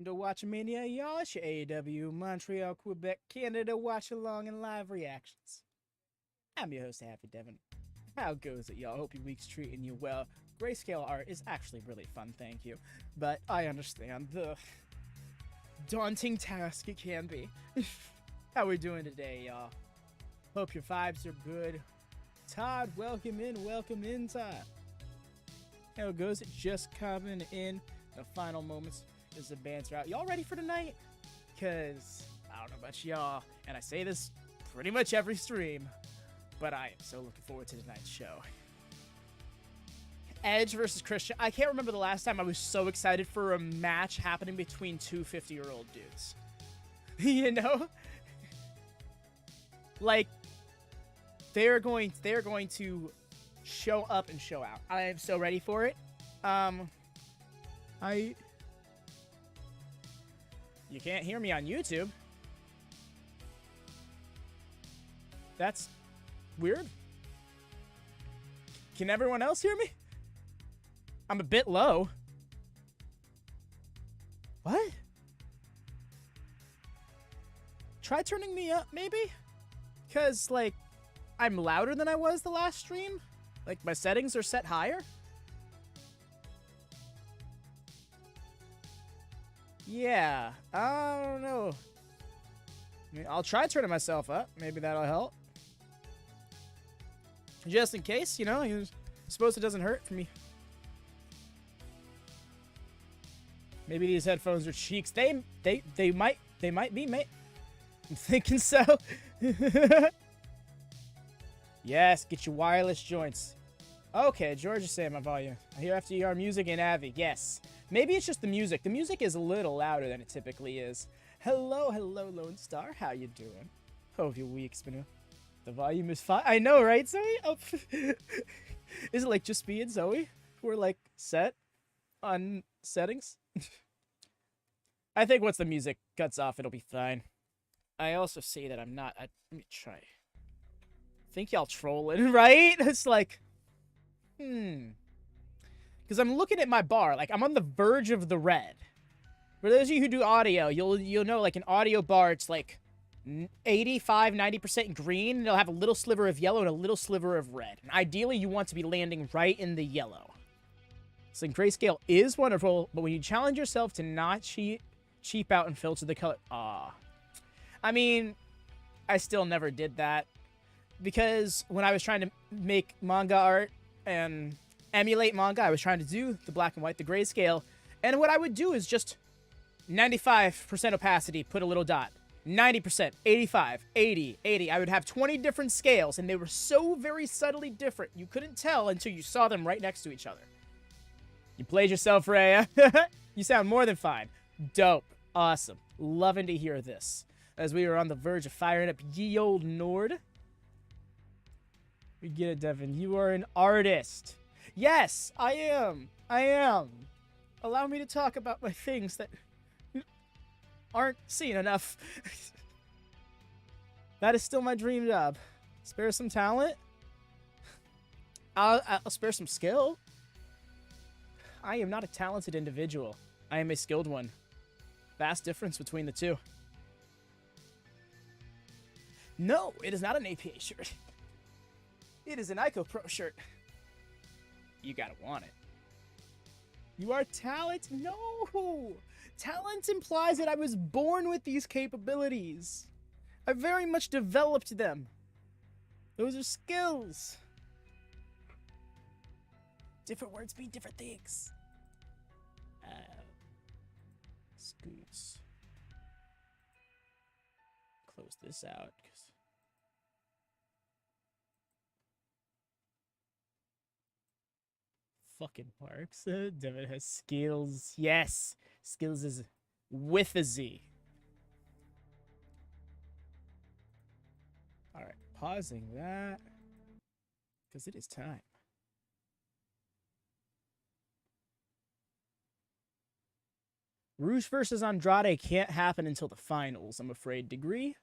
welcome to WatchaMania, y'all. It's your AEW Montreal, Quebec, Canada Watchalong and live reactions. I'm your host, Happy Devin. How goes it, y'all? Hope your week's treating you well. Grayscale art is actually really fun, thank you. But I understand the daunting task it can be. How we doing today, y'all? Hope your vibes are good. Todd, welcome in, Todd. How it goes, it just coming in the final moments as the banter out. Y'all ready for tonight? Because I don't know about y'all, and I say this pretty much every stream, but I am so looking forward to tonight's show. Edge versus Christian. I can't remember the last time I was so excited for a match happening between two 50-year-old dudes. You know? Like, they're going to show up and show out. I am so ready for it. You can't hear me on YouTube. That's weird. Can everyone else hear me? I'm a bit low. What? Try turning me up, maybe? Because, like, I'm louder than I was the last stream. Like, my settings are set higher. Yeah, I don't know. I mean, I'll try turning myself up. Maybe that'll help. Just in case, you know, I suppose it doesn't hurt for me. Maybe these headphones are cheeks. They might be, mate. I'm thinking so. Yes, get your wireless joints. Okay, George is saying my volume. I hear FDR music and Avi. Yes. Maybe it's just the music. The music is a little louder than it typically is. Hello, Lone Star. How you doing? Hope your week's been... The volume is fine. I know, right, Zoe? Oh. Is it like just me and Zoe? We're like set on settings? I think once the music cuts off, it'll be fine. I also say that I'm not... let me try. I think y'all trolling, right? It's like... Because I'm looking at my bar. Like, I'm on the verge of the red. For those of you who do audio, you'll know, like, an audio bar, it's like 85, 90% green, and it'll have a little sliver of yellow and a little sliver of red. And ideally, you want to be landing right in the yellow. So grayscale is wonderful, but when you challenge yourself to not cheap out and filter the color... I mean, I still never did that. Because when I was trying to make manga art and emulate manga, I was trying to do the black and white, the grayscale. And what I would do is just 95% opacity, put a little dot. 90%, 85, 80, 80. I would have 20 different scales, and they were so very subtly different. You couldn't tell until you saw them right next to each other. You played yourself, Rhea. You sound more than fine. Dope. Awesome. Loving to hear this. As we are on the verge of firing up ye old Nord. We get it, Devin. You are an artist. Yes, I am. I am. Allow me to talk about my things that aren't seen enough. That is still my dream job. Spare some talent. I'll spare some skill. I am not a talented individual. I am a skilled one. Vast difference between the two. No, it is not an APA shirt. It is an Ico Pro shirt. You gotta want it. You are talent? No! Talent implies that I was born with these capabilities. I very much developed them. Those are skills. Different words mean different things. Scoots. Close this out. Fucking Parks. Devin has skills. Yes. Skills is with a Z. Alright. Pausing that. Because it is time. Rouge versus Andrade can't happen until the finals, I'm afraid, Degree.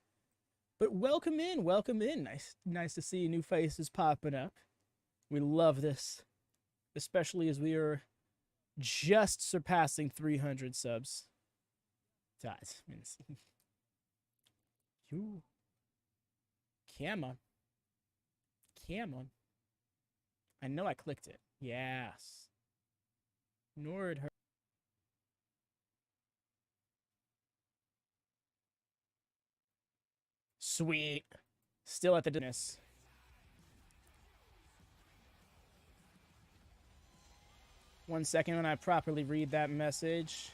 But welcome in. Welcome in. Nice to see new faces popping up. We love this. Especially as we are just surpassing 300 subs. That means you. Come on. Come on. I know I clicked it. Yes. Ignored her. Sweet. Still at the distance. One second when I properly read that message.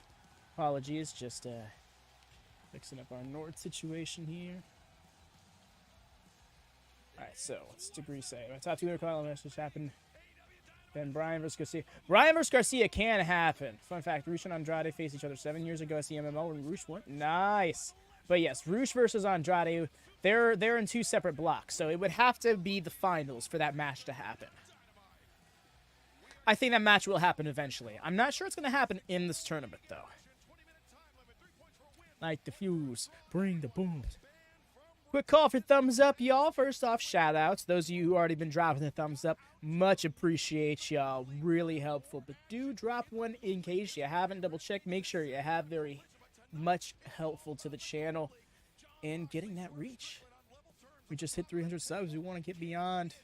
Apologies, just fixing up our Nord situation here. Alright, so what's Degree say? My top 200 call message happened. Then Bryan versus Garcia. Bryan versus Garcia can happen. Fun fact, Rush and Andrade faced each other 7 years ago at the MMO when Rush won. Nice. But yes, Rush versus Andrade, they're in 2 separate blocks, so it would have to be the finals for that match to happen. I think that match will happen eventually. I'm not sure it's going to happen in this tournament, though. Like the fuse, bring the booms. Quick call for thumbs up, y'all. First off, shout-outs. Those of you who already been dropping the thumbs up, much appreciate y'all. Really helpful. But do drop one in case you haven't double-checked. Make sure you have. Very much helpful to the channel and getting that reach. We just hit 300 subs. We want to get beyond.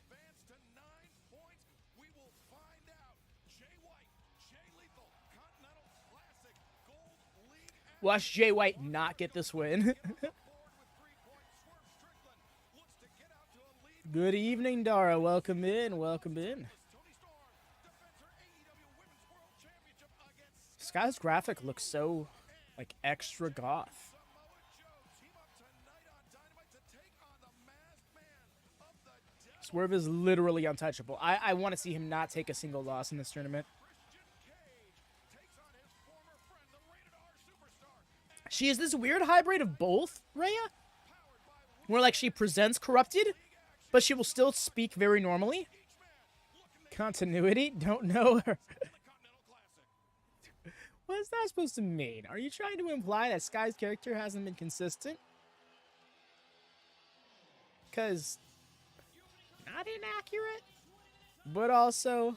Watch Jay White not get this win. Good evening, Dara. Welcome in. Welcome in. Skye's graphic looks so, like, extra goth. Swerve is literally untouchable. I want to see him not take a single loss in this tournament. She is this weird hybrid of both, Rhea? Where, like, she presents corrupted, but she will still speak very normally. Continuity? Don't know her. What is that supposed to mean? Are you trying to imply that Skye's character hasn't been consistent? Because not inaccurate, but also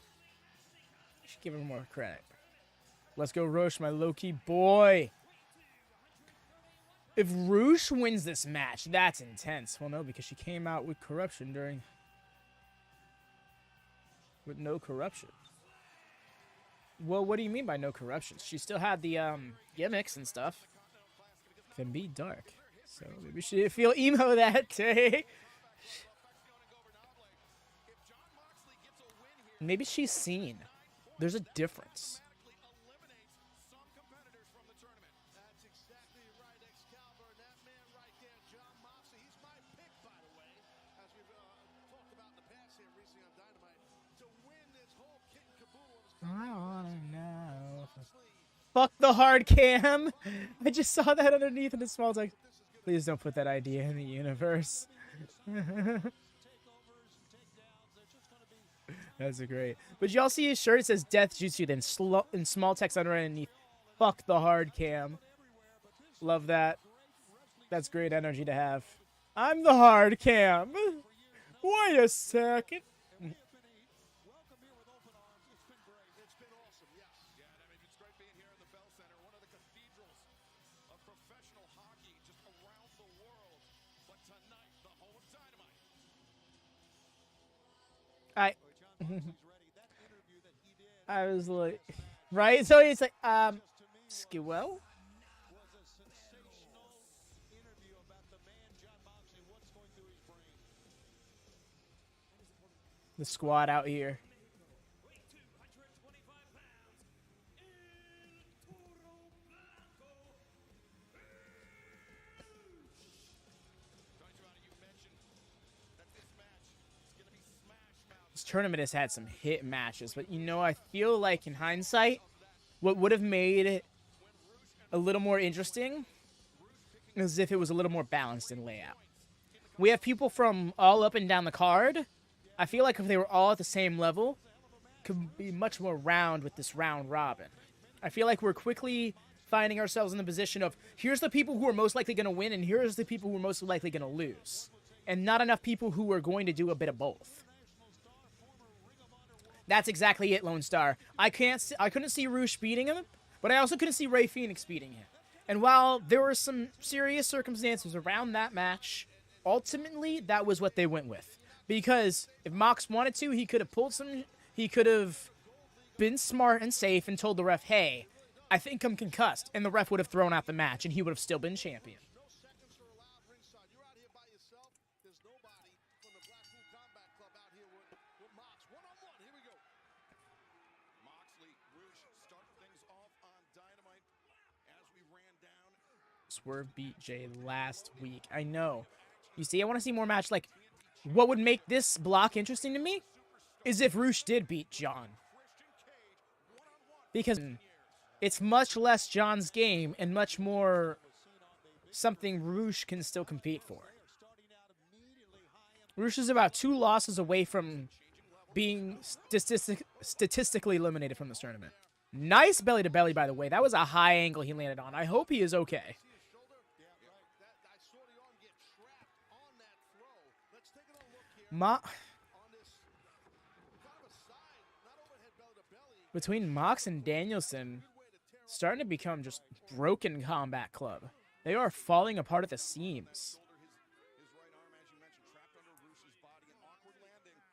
I should give her more credit. Let's go, Roche, my low-key boy. If Rush wins this match, that's intense. Well, no, because she came out with corruption during... With no corruption. Well, what do you mean by no corruption? She still had the gimmicks and stuff. Can be dark. So maybe she didn't feel emo that day. Maybe she's seen. There's a difference. I wanna know. Fuck the hard cam. I just saw that underneath in the small text. Please don't put that idea in the universe. That's a great. But y'all see his shirt? It says Death Jutsu, then in small text underneath. Fuck the hard cam. Love that. That's great energy to have. I'm the hard cam. Wait a second. I was like, right? So he's like, Skywell? The squad out here. This tournament has had some hit matches, but you know, I feel like in hindsight, what would have made it a little more interesting is if it was a little more balanced in layout. We have people from all up and down the card. I feel like if they were all at the same level, it could be much more round with this round robin. I feel like we're quickly finding ourselves in the position of, here's the people who are most likely going to win, and here's the people who are most likely going to lose. And not enough people who are going to do a bit of both. That's exactly it, Lone Star. I couldn't see Rush beating him, but I also couldn't see Rey Fenix beating him. And while there were some serious circumstances around that match, ultimately that was what they went with. Because if Mox wanted to, he could have pulled some. He could have been smart and safe and told the ref, "Hey, I think I'm concussed," and the ref would have thrown out the match, and he would have still been champion. Swerve beat Jay last week. I know. You see, I want to see more match. Like, what would make this block interesting to me is if Roosh did beat John. Because it's much less John's game and much more something Roosh can still compete for. Roosh is about 2 losses away from being statistically eliminated from this tournament. Nice belly-to-belly, by the way. That was a high angle he landed on. I hope he is okay. Between Mox and Danielson, starting to become just broken combat club. They are falling apart at the seams.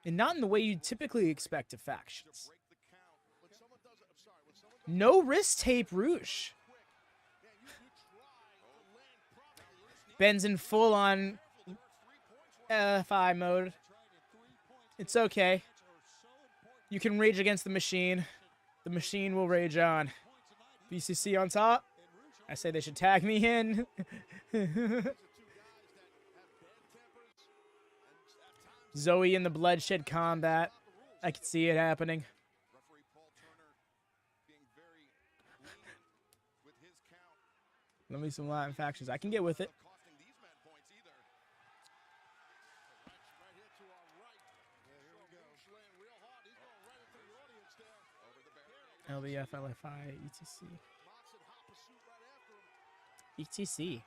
And not in the way you'd typically expect of factions. No wrist tape Roosh. Ben's in full-on FI mode. It's okay. You can rage against the machine. The machine will rage on. BCC on top. I say they should tag me in. Zoe in the bloodshed combat. I can see it happening. Let me some Latin factions. I can get with it. LBF, LFI, ETC. ETC.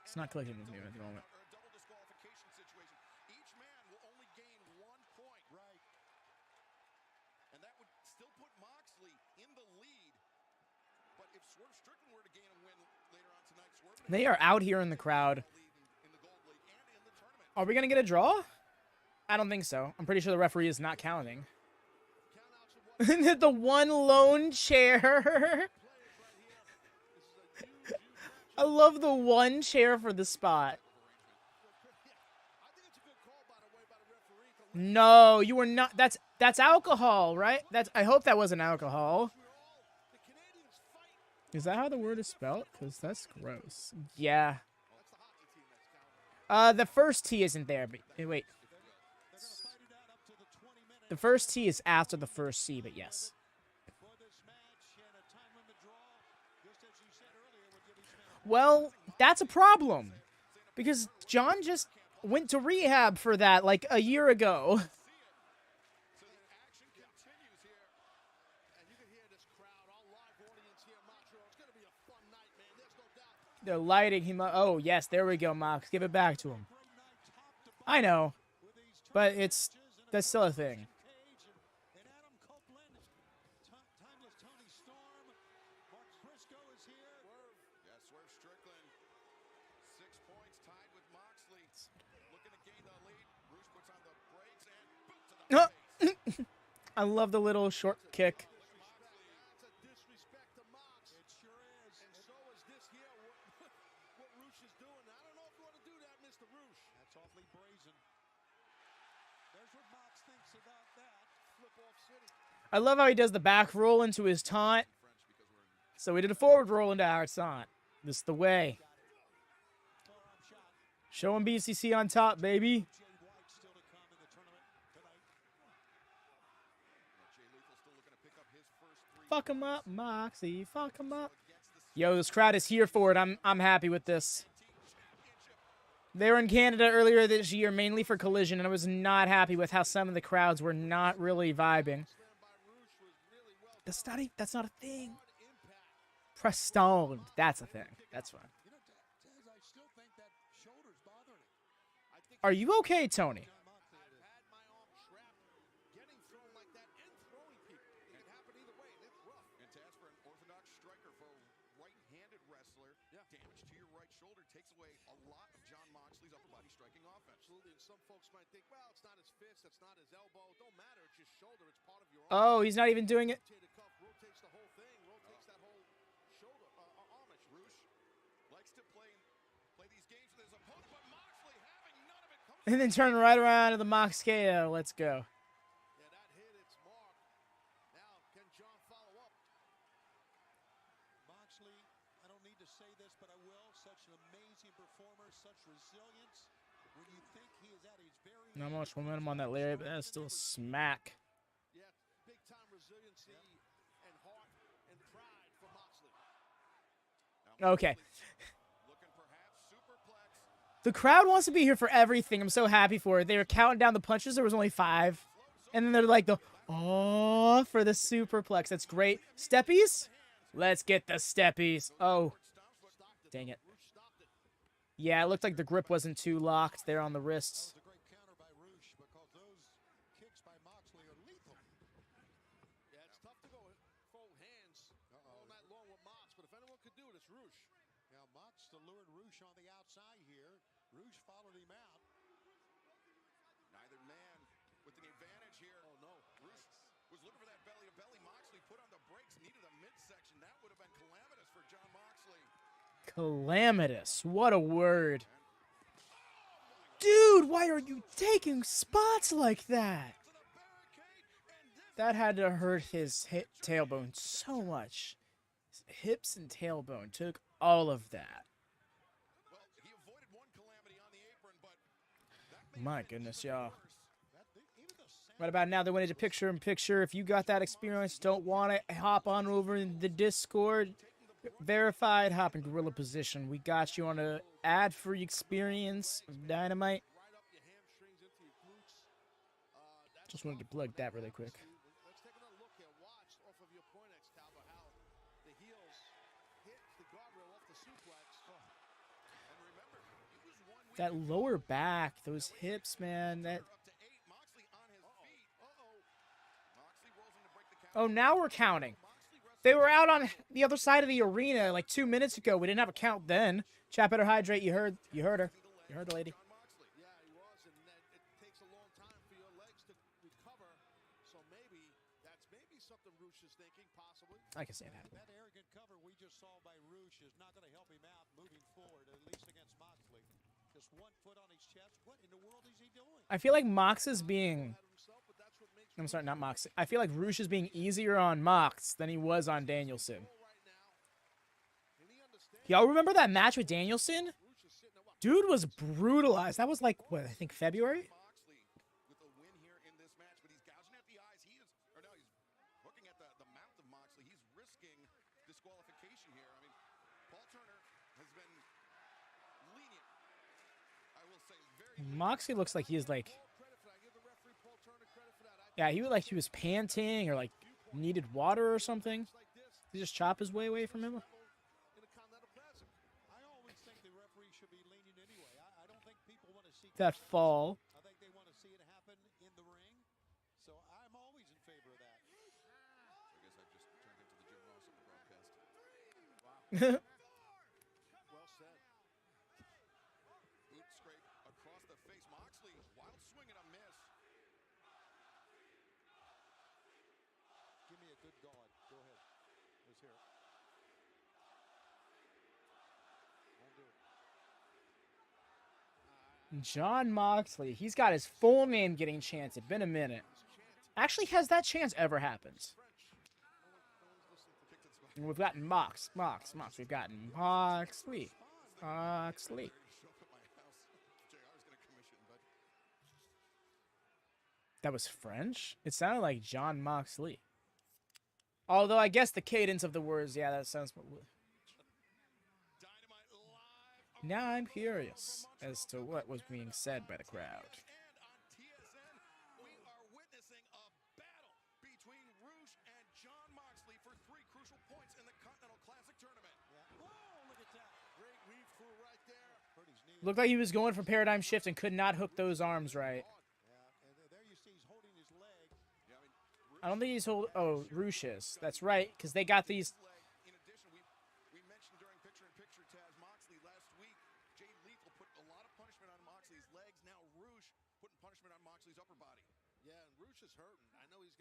It's not clicking with me at the moment. They are out here in the crowd. Are we going to get a draw? I don't think so. I'm pretty sure the referee is not counting. The one lone chair. I love the one chair for the spot. No, you were not. That's alcohol, right? I hope that wasn't alcohol. Is that how the word is spelled? Because that's gross. Yeah. The first T isn't there, but wait. The first T is after the first C, but yes. Well, that's a problem. Because John just went to rehab for that like a year ago. They're lighting him up. Oh, yes, there we go, Mox. Give it back to him. I know. But that's still a thing. Swerve Strickland, 6 points, tied with Moxley. Looking to gain the lead. Roosh puts on the brakes and boot to the face. I love the little short kick. That's a disrespect to Mox. It sure is. And so is this here, what Roosh is doing. I don't know if you want to do that, Mr. Roosh. That's awfully brazen. There's what Mox thinks about that. Flip-off city. I love how he does the back roll into his taunt. So we did a forward roll into our taunt. This is the way. Show him BCC on top, baby. Fuck him up, Moxie. Fuck him up. Yo, this crowd is here for it. I'm happy with this. They were in Canada earlier this year, mainly for Collision, and I was not happy with how some of the crowds were not really vibing. That's not a thing. Prestoned. That's a thing. That's fine. Are you okay, Toni? wrestler. Yeah. Damage to your right shoulder takes away a lot of Jon Moxley's upper body striking offense. Absolutely, and some folks might think, well, it's not his fist, it's not his elbow. Don't matter, it's your shoulder, it's part of your arm. Oh, he's not even doing it. Rotator cuff rotates the whole thing, rotates that whole shoulder, arm, I should say. Roosh likes to play these games with his opponent, but Moxley having none of it comes. And then turn right around to the Mox KO. Let's go. Yeah, that hit its mark. Now, can John follow up? Moxley, I don't need to say this, but I will. Such an amazing performer, such resilience. When you think he is at his very Not much momentum on that Larry, but that's still a smack. Yeah, big time resiliency and heart and pride for Moxley. Okay. Looking perhaps superplex. The crowd wants to be here for everything. I'm so happy for it. They were counting down the punches. There was only 5. And then they're like, oh, for the superplex. That's great. Steppies? Let's get the steppies. Oh, dang it. Roosh stopped it. Yeah, it looked like the grip wasn't too locked there on the wrists. That was a great counter by Roosh because those kicks by Moxley are lethal. Yeah, it's tough to go fold hands all night long with Mox, but if anyone could do it, it's Roosh. Now Mox lured Roosh on the outside here. Roosh followed him out. Neither man with an advantage here. Oh, no. Roosh was looking for that belly-to-belly. Moxley put on the brakes, needed a midsection. That would have been calamitous for Jon Moxley. Calamitous. What a word. Dude, why are you taking spots like that? That had to hurt his tailbone so much. His hips and tailbone took all of that. Well, he avoided one calamity on the apron, but that made My things goodness, even y'all. worse. Even the sound Right about now, they went into picture-in-picture. If you got that experience, don't want it, hop on over in the Discord. Verified, hop in gorilla position. We got you on a ad-free experience of Dynamite. Right up your hamstrings into your glutes. That's Just wanted to plug that really quick. Let's take another look here. Watch off of your point, Excalibur, how the heels hit the guardrail off the suplex. And remember, he was 1 week That lower back, those hips, man. That. up to 8. Moxley on his feet. Moxley rolls in to break the count. Oh, now we're counting. Moxley wrestling. They were out on the other side of the arena like 2 minutes ago. We didn't have a count then. Chat better hydrate. You heard her. You heard the lady. Jon Moxley. Yeah, he was, and it takes a long time for your legs to recover. So that's maybe something Roosh is thinking, possibly. I can say that. that arrogant cover we just saw by Roosh is not going to help him out moving forward, at least against Moxley. Just 1 foot on his chest. What in the world is he doing? I feel like Mox is being. At himself, but that's what makes I'm sorry, not Mox. I feel like Roosh is being easier on Mox than he was on Danielson. right now. And he understands Y'all remember that match with Danielson? Roosh is sitting at what? Dude was brutalized. That was like, what, I think February? Moxley with a win here in this match, but he's gouging at the eyes. He's hooking at the mouth of Moxley. He's risking disqualification here. I mean, Paul Turner has been lenient. I will say very Moxley looks like he is like, Credit for that. Give the referee Paul Turner credit for that. yeah, he looked like he was panting or like needed water or something. Like this, He just chop his way away from him. in a Continental Classic. I always think the referee should be lenient anyway. I don't think people want to see That fall. I think they want to see it happen in the ring. So I'm always in favor of that. I guess I just turned into the Jim Ross of the broadcast. Well said. Boot scrape across the face. Moxley, wild swing and a miss. Give me a good guard. Go ahead. Let's hear it. Won't do it. Jon Moxley. He's got his full name getting chanted. Been a minute. Actually, has that chance ever happened? We've gotten Mox. We've gotten Moxley. Moxley. Show up at my house. JR's gonna commission, but That was French? It sounded like Jon Moxley. Although I guess the cadence of the words, yeah, that sounds. Dynamite live Now I'm curious as to what was being said by the crowd. and on TSN, we are witnessing a battle between Roosh and Jon Moxley for 3 crucial points in the Continental Classic tournament. Yeah. Oh, look at that. Great weave through right there. Hurt his knee. Looked like he was going for paradigm shift and could not hook those arms right. Yeah, and there you see he's holding his leg. Yeah, I mean, I don't think he's hold. Oh, Roosh is. That's right, because they got these. leg. In addition, we mentioned during picture-in-picture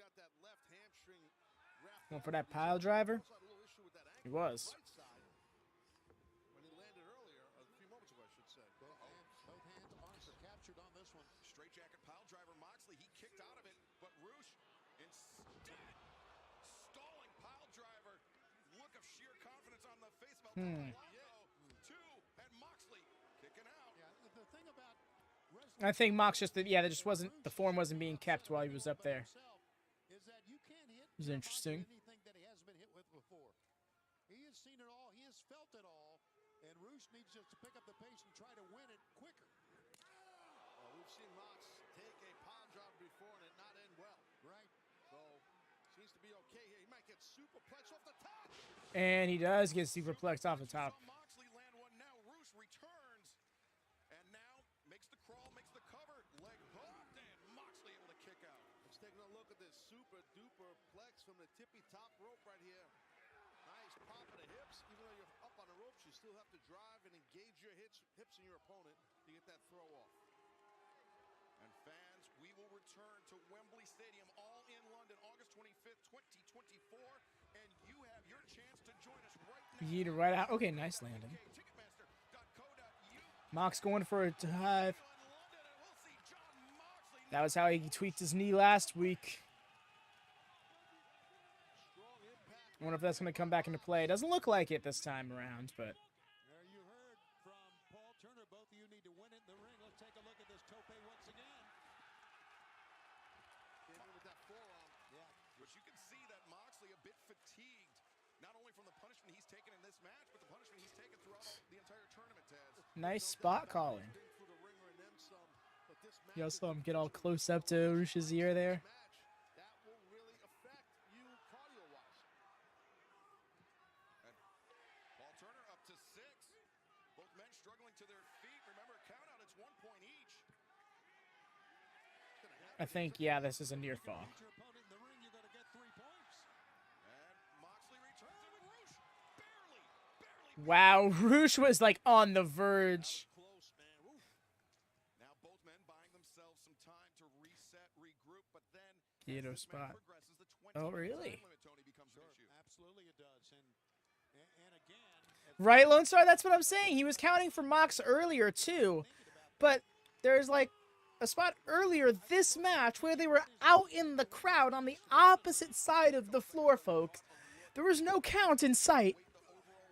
got that left hamstring wrapped Going up. for that pile driver. Also had a little issue with that He ankle on the was. right side when he landed earlier, a few moments ago, I should say. Both arms are captured on this one. Straight jacket pile driver Moxley. He kicked out of it, but Roosh instead stalling pile driver. Look of sheer confidence on the face of El Two and Moxley kicking out. Yeah, the thing about I think Mox just, there just wasn't, the form wasn't being kept while he was up there. Is that you can't hit It was interesting. anything that he hasn't been hit with before. He has seen it all. He has felt it all. And Roosh needs just to pick up the pace and try to win it quicker. We've seen Mox take a pile driver before and it not end well. Right. So, seems to be okay here. He might get superplex off the top. And he does get superplexed off the top. Saw Moxley land one now. Roosh returns and now makes the crawl, makes the cover, leg hooked, and Moxley able to kick out. Let's take a look at this super duper plex from the tippy top rope right here. Nice pop of the hips. Even though you're up on the ropes, you still have to drive and engage your hips in your opponent to get that throw off. And fans, we will return to Wembley Stadium, all in London, August 25th, 2024. And you have your chance to join us right now. Yeet right out. Okay, nice landing. Ticketmaster.co.uk. Mox going for a dive. In London, and we'll see John Moxley. That was how he tweaked his knee last week. Strong impact. I wonder if that's going to come back into play. It doesn't look like it this time around, but There you heard from Paul Turner. Both of you need to win it in the ring. Let's take a look at this tope once again. Came in with that forearm. Yeah. But you can see that Moxley a bit fatigued, not only from the punishment he's taken in this match, but the punishment he's taken throughout the entire tournament, Taz. nice spot calling. Been through the ringer and then some, but this match You is saw him get all close up to Roosh's ear there. match that will really affect you cardio-wise. And Paul Turner up to 6. Both men struggling to their feet. Remember, count out, it's 1 point each. I think, yeah, this is a near fall. Beat your opponent in the ring, you got to get 3 points. And Moxley returns it with Roosh. Barely. Wow, Roosh was like on the verge. Close, man. Woo. Now both men buying themselves some time to reset, regroup, but then Gato as this match spot. progresses, the 20 Oh, minute really? time limit, Tony, becomes an issue. Absolutely it does. And again, Right, Lone Star? That's what I'm saying. He was counting for Mox earlier, too. But there's like a spot earlier this match where they were out in the crowd on the opposite side of the floor, folks. There was no count in sight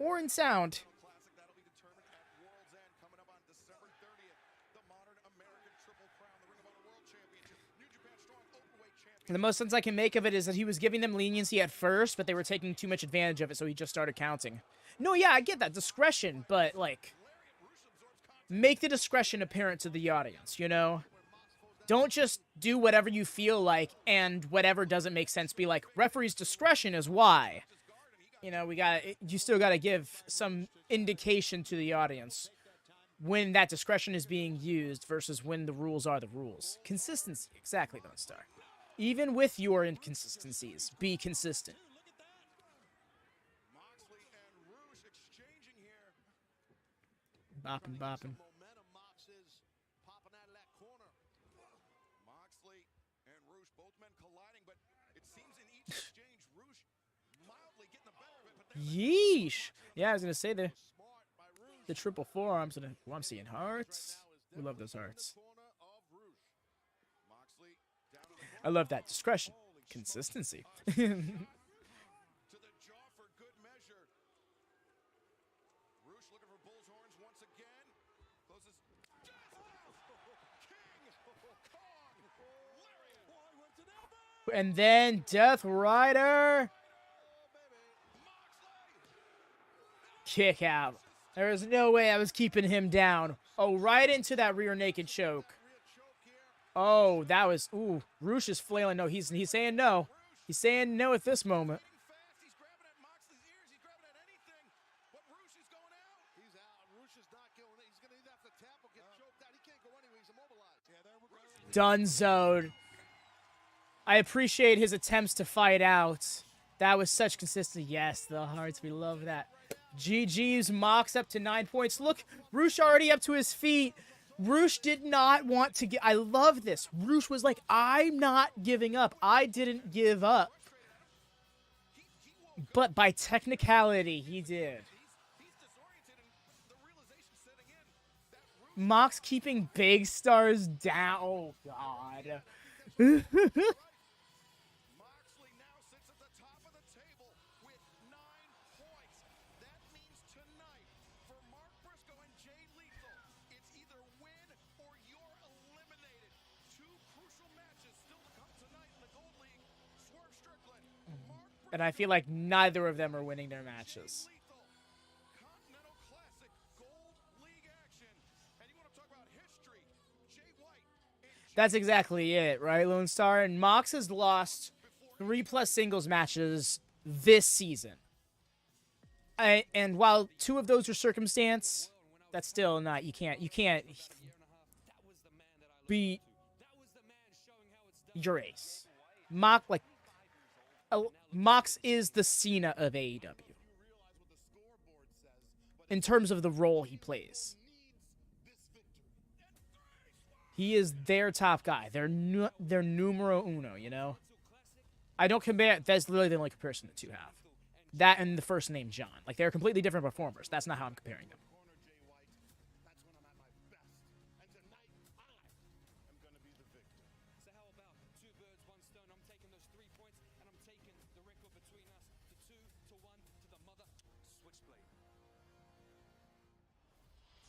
or in sound. Classic, that'll be determined at World's End coming up on December 30th. The modern American Triple Crown, the Ring of Honor World Championship, New Japan Strong Openweight Champion. The most sense I can make of it is that he was giving them leniency at first, but they were taking too much advantage of it, so he just started counting. No, yeah, I get that. Discretion, but, like, make the discretion apparent to the audience, you know? Don't just do whatever you feel like, and whatever doesn't make sense be like, referee's discretion is why. You know, you still gotta give some indication to the audience when that discretion is being used versus when the rules are the rules. Consistency, exactly, Lone Star. Even with your inconsistencies, be consistent. Moxley and Roosh exchanging here. Bopping, bopping. Momentum Mox is popping out of that corner. Moxley and Roosh, both men colliding, but it seems in each exchange, Roosh mildly getting the better of it. But Yeesh. Yeah, I was gonna say the Smart by Roosh. triple forearms. And I'm seeing hearts. We love those hearts. Corner of Roosh. Moxley down to the I love that discretion, consistency. to the jaw for good measure. Roosh looking for bull's horns once again. Closes. King Kong Lariat. And then Death Rider kick out. There is no way I was keeping him down. Oh, right into that rear naked choke. Oh, that was, ooh, Roosh is flailing. No, he's saying no. He's saying no at this moment. Fast, he's grabbing at Moxley's ears, he's grabbing at anything. But Roosh is going out. He's out. Roosh is not going. He's going to either have to tap or get choked out. He can't go anywhere. He's immobilized. yeah, there we go. Dunzoed. I appreciate his attempts to fight out. That was such consistency. Yes, the hearts. We love that. GG's Mox up to 9 points. Look, Roosh already up to his feet. Roosh did not want to get. I love this. Roosh was like, I'm not giving up. I didn't give up. But by technicality, he did. Mox keeping big stars down. Oh, God. Moxley now sits at the top of the table with 9 points. That means tonight, for Mark Briscoe and Jay Lethal, it's either win or you're eliminated. 2 crucial matches still to come tonight in the Gold League. Swerve Strickland, Mark And I feel like neither of them are winning their matches. Lethal. Continental Classic Gold League action. And you want to talk about history, Jay White. That's exactly it, right, Lone Star? And Mox has lost 3+ singles matches this season. And while 2 of those are circumstance, that's still not. You can't beat your ace. Mox is the Cena of AEW in terms of the role he plays. He is their top guy. They're numero uno, you know? I don't compare. That's literally the only comparison the 2 have. That and the first name John. Like, they're completely different performers. That's not how I'm comparing them. So how about 2 birds, 1 stone? I'm taking those 3 points, and I'm taking the record between us to 2 to 1 to the mother switchblade.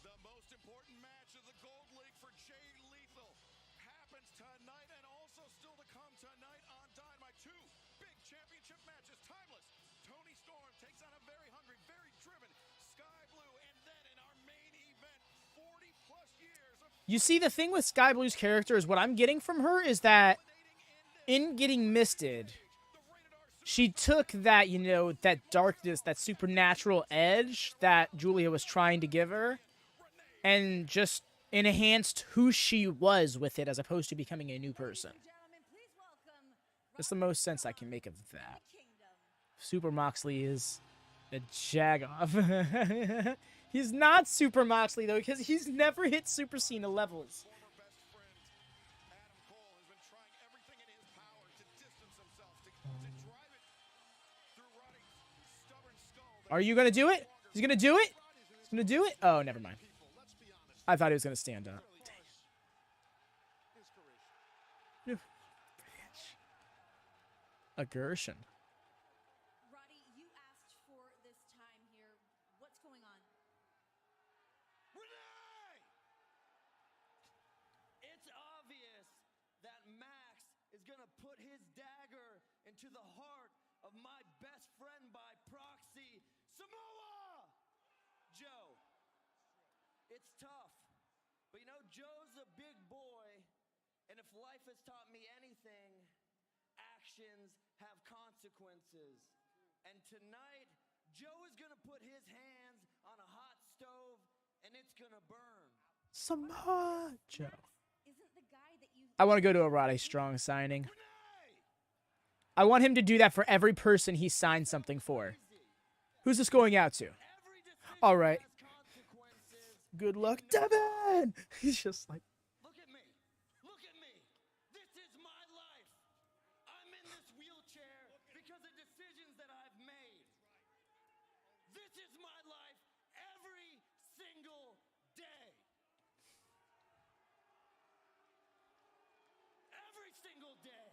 The most important match of the Gold League for Jay Lethal happens tonight and also still to come tonight on Dynamite. 2 big championship matches, timeless. Toni Storm takes on a very hungry, very driven Skye Blue, and then in our main event, 40+ years of You see, the thing with Skye Blue's character is what I'm getting from her is that in getting misted, she took that, you know, that darkness, that supernatural edge that Julia was trying to give her, and just enhanced who she was with it as opposed to becoming a new person. That's the most sense I can make of that. Super Moxley is a jag-off. He's not Super Moxley, though, because he's never hit Super Cena levels. former best friend, Adam Cole, has been trying everything in his power to distance himself, to drive it through Roddy's stubborn skull. Are you going to do it? He's going to do it? He's going to do it? Oh, never mind. Let's be honest. I thought he was going to stand up. Inspiration. A Gershon. Roddy, you asked for this time here. What's going on? Renee! It's obvious that Max is gonna put his dagger into the heart of my best friend by proxy, Samoa! Joe, it's tough, but you know, Joe's a big boy, and if life has taught me anything, actions have consequences. And tonight, Joe is gonna put his hands on a hot stove, and it's gonna burn. Samoa Joe. Isn't the guy that you I want to go to a Roddy Strong signing. I want him to do that for every person he signed something for. Who's this going out to? Every decision All right. has consequences. Good luck, Devin! He's just like, Look at me. Look at me. This is my life. I'm in this wheelchair because of decisions that I've made. This is my life every single day. Every single day.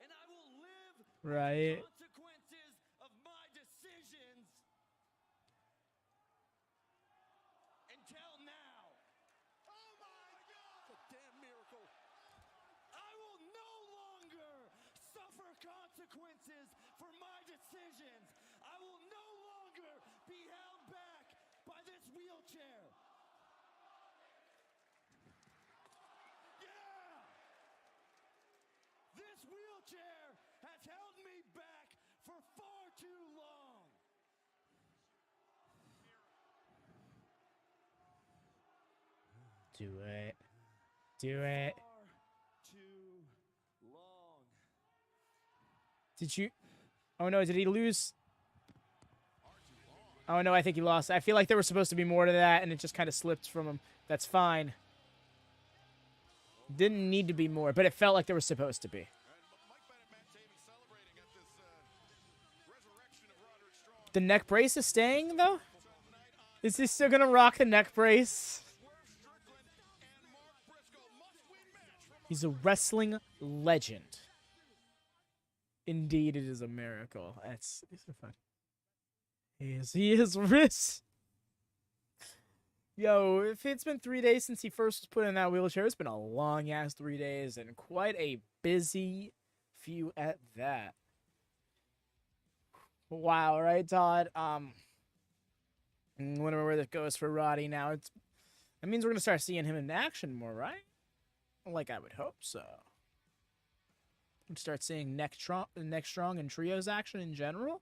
And I will live right. consequences of my decisions until now. Oh my God! It's a damn miracle. I will no longer suffer consequences for my decisions. I will no longer be held back by this wheelchair. Yeah! This wheelchair has held me back for far too long. Do it. Do it. Far too long. Did you? Oh no, did he lose? Oh, no, I think he lost. I feel like there was supposed to be more to that, and it just kind of slipped from him. That's fine. Didn't need to be more, but it felt like there was supposed to be. The neck brace is staying, though? Is he still going to rock the neck brace? He's a wrestling legend. Indeed, it is a miracle. It's so fun. He is rich. Yo, if it's been 3 days since he first was put in that wheelchair, it's been a long-ass 3 days and quite a busy few at that. Wow, right, Todd? Wonder where that goes for Roddy now. That means we're gonna start seeing him in action more, right? Like I would hope so. We'd start seeing neck strong and trios action in general.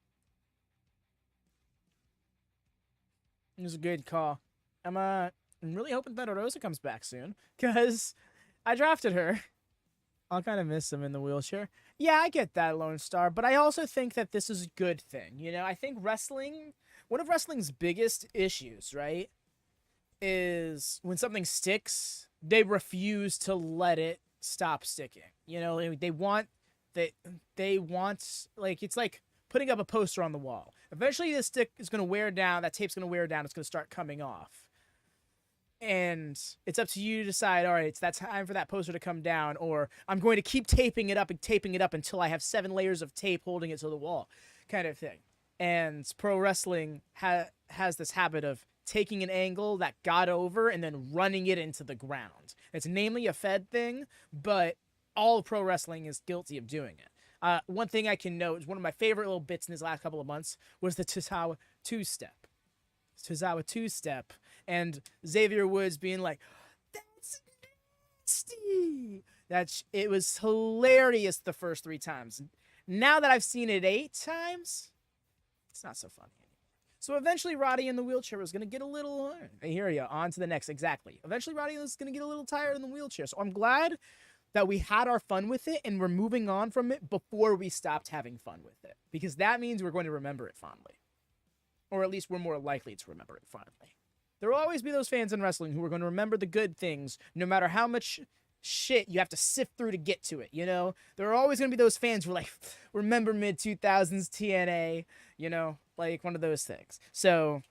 It was a good call. I'm really hoping that Rosa comes back soon, because I drafted her. I'll kind of miss him in the wheelchair. Yeah, I get that, Lone Star, but I also think that this is a good thing. You know, I think one of wrestling's biggest issues, right, is when something sticks, they refuse to let it stop sticking. You know, they want, like, it's like putting up a poster on the wall. Eventually, the stick is going to wear down, that tape's going to wear down, it's going to start coming off. And it's up to you to decide, all right, it's that time for that poster to come down, or I'm going to keep taping it up until I have 7 layers of tape holding it to the wall, kind of thing. And pro wrestling has this habit of taking an angle that got over and then running it into the ground. It's namely a Fed thing, but all of pro wrestling is guilty of doing it. One thing I can note is one of my favorite little bits in his last couple of months was the Tozawa two-step. Tozawa two-step. And Xavier Woods being like, that's nasty. It was hilarious the first 3 times. Now that I've seen it 8 times, it's not so funny anymore. So eventually Roddy in the wheelchair was going to get a little, I hear you, on to the next, exactly. Eventually Roddy was going to get a little tired in the wheelchair. So I'm glad that we had our fun with it and we're moving on from it before we stopped having fun with it. Because that means we're going to remember it fondly. Or at least we're more likely to remember it fondly. There will always be those fans in wrestling who are going to remember the good things, no matter how much shit you have to sift through to get to it, you know? There are always going to be those fans who are like, remember mid-2000s TNA, you know? Like one of those things. So,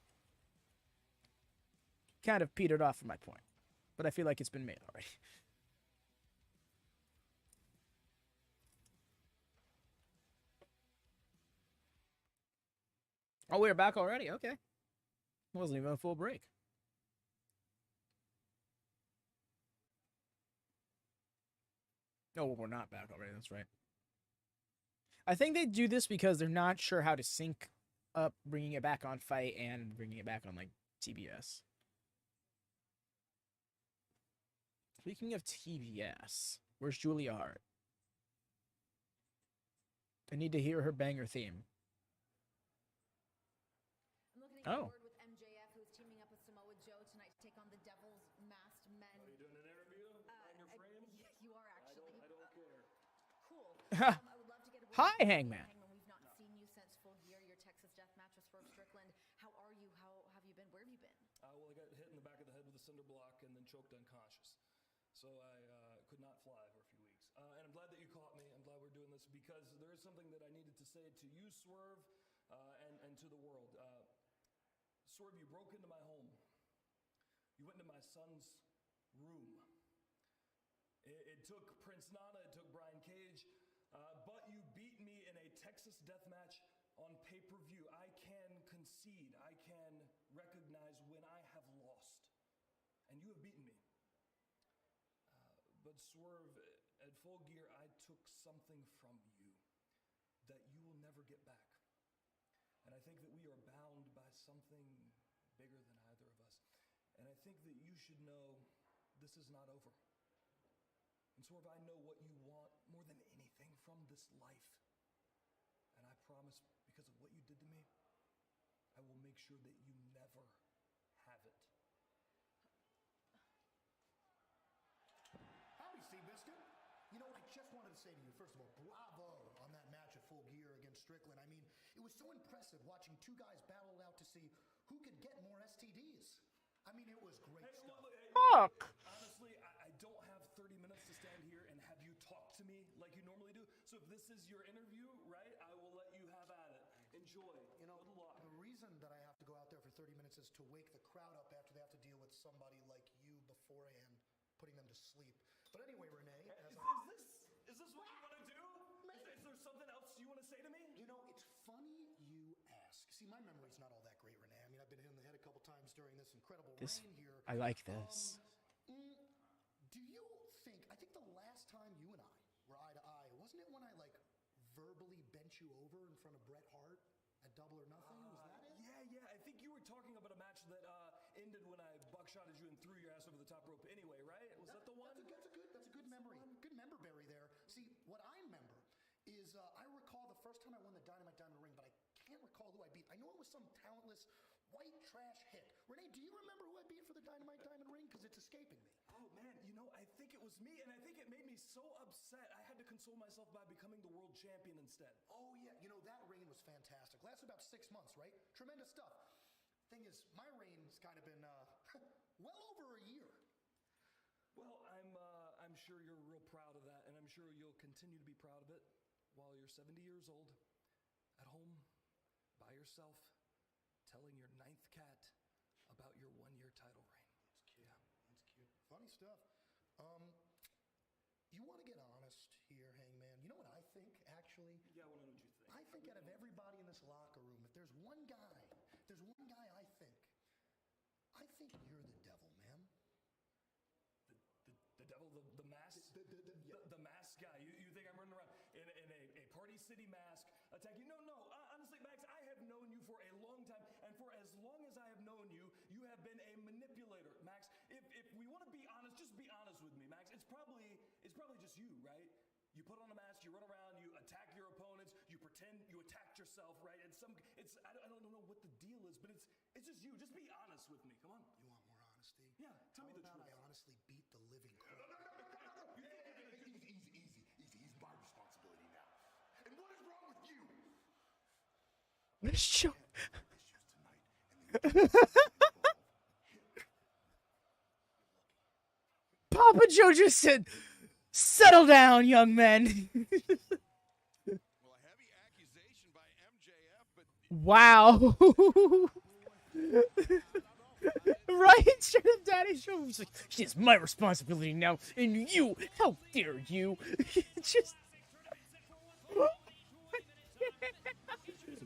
kind of petered off from my point. But I feel like it's been made already. Oh, we're back already? Okay. Wasn't even a full break. Oh, well, we're not back already. That's right. I think they do this because they're not sure how to sync up bringing it back on Fight and bringing it back on, like, TBS. Speaking of TBS, where's Julia Hart? I need to hear her banger theme. I'm looking at Oh. word with MJF, who is teaming up with Samoa Joe tonight to take on the Devil's Masked Men. Are you doing an interview on your frame? You are actually. I don't care. Cool. I would love to get a word Hi, with you. Hangman. Hangman, we've not seen you since Full Gear, your Texas death match with Swerve Strickland. How are you? How have you been? Where have you been? Well, I got hit in the back of the head with a cinder block and then choked unconscious. So I could not fly for a few weeks. And I'm glad that you caught me. I'm glad we're doing this because there is something that I needed to say to you, Swerve, and to the world. Swerve, you broke into my home. You went into my son's room. It took Prince Nana, it took Brian Cage, but you beat me in a Texas death match on pay-per-view. I can concede, I can recognize when I have lost, and you have beaten me. But Swerve, at Full Gear, I took something from you that you will never get back. And I think that we are bound by something bigger than either of us. And I think that you should know this is not over. And Swerve, I know what you want more than anything from this life. And I promise, because of what you did to me, I will make sure that you never have it. Howdy, Seabiscuit. You know, I just wanted to say to you, first of all, bravo on that match at Full Gear against Strickland. I mean, It was so impressive watching two guys battle it out to see who could get more STDs. I mean, it was great stuff. Fuck. Honestly, I don't have 30 minutes to stand here and have you talk to me like you normally do. So if this is your interview, right, I will let you have at it. Enjoy. You know, Good luck. the reason that I have to go out there for 30 minutes is to wake the crowd up after they have to deal with somebody like you beforehand, putting them to sleep. But anyway, Renee, Is this what you want to do? Is there something else you want to say to me? you know, it's funny you ask. See, my memory's not all that great, Renee. I mean, I've been hit in the head a couple times during this incredible This reign here. I like this. Do you think, I think the last time you and I were eye to eye, wasn't it when I like verbally bent you over in front of Bret Hart at Double or Nothing? Was that it? Yeah. I think you were talking about a match that ended when I buckshotted you and threw your ass over the top rope anyway, right? Was that the one? That's a good memory. Good member berry there. See, what I remember is I recall the first time I won the Dynamite Diamond Ring, but I can't recall who I beat. I know it was some talentless white trash hick. Renee, do you remember who I beat for the Dynamite Diamond Ring? Because it's escaping me. Oh man, you know, I think it was me, and I think it made me so upset I had to console myself by becoming the world champion instead. Oh yeah, you know, that reign was fantastic. Lasted about 6 months, right? Tremendous stuff. Thing is, my reign's kind of been well over a year. Well, I'm sure you're real proud of that, and I'm sure you'll continue to be proud of it while you're 70 years old, at home, by yourself, telling your 9th cat about your 1-year title reign. It's cute. Yeah. It's cute. Funny stuff. You want to get honest here, Hangman? You know what I think, actually? Yeah, I want to know what you think. I think out of everybody in this locker room, if there's one guy I think you're the devil, man. The devil, the mask? The mask guy. You think I'm running around in a Party City mask attacking? No. Honestly, Max, I have known you for a long time, and for as long as I have known you, you have been a manipulator, Max. If we want to be honest, just be honest with me, Max. It's probably just you, right? You put on a mask, you run around, you attack your opponents, you pretend you attacked yourself, right? I don't know what the deal is, but it's just you. Just be honest with me. Come on. You want more honesty? Yeah, tell me the truth. I honestly beat the living crap. Easy. He's my responsibility now. And what is wrong with you? Show. Papa Joe just said, "Settle down, young men." Well, a heavy accusation by MJF, but Wow. Right? Straight up Daddy Show. He's like, "It's my responsibility now, and you, how dare you?" Just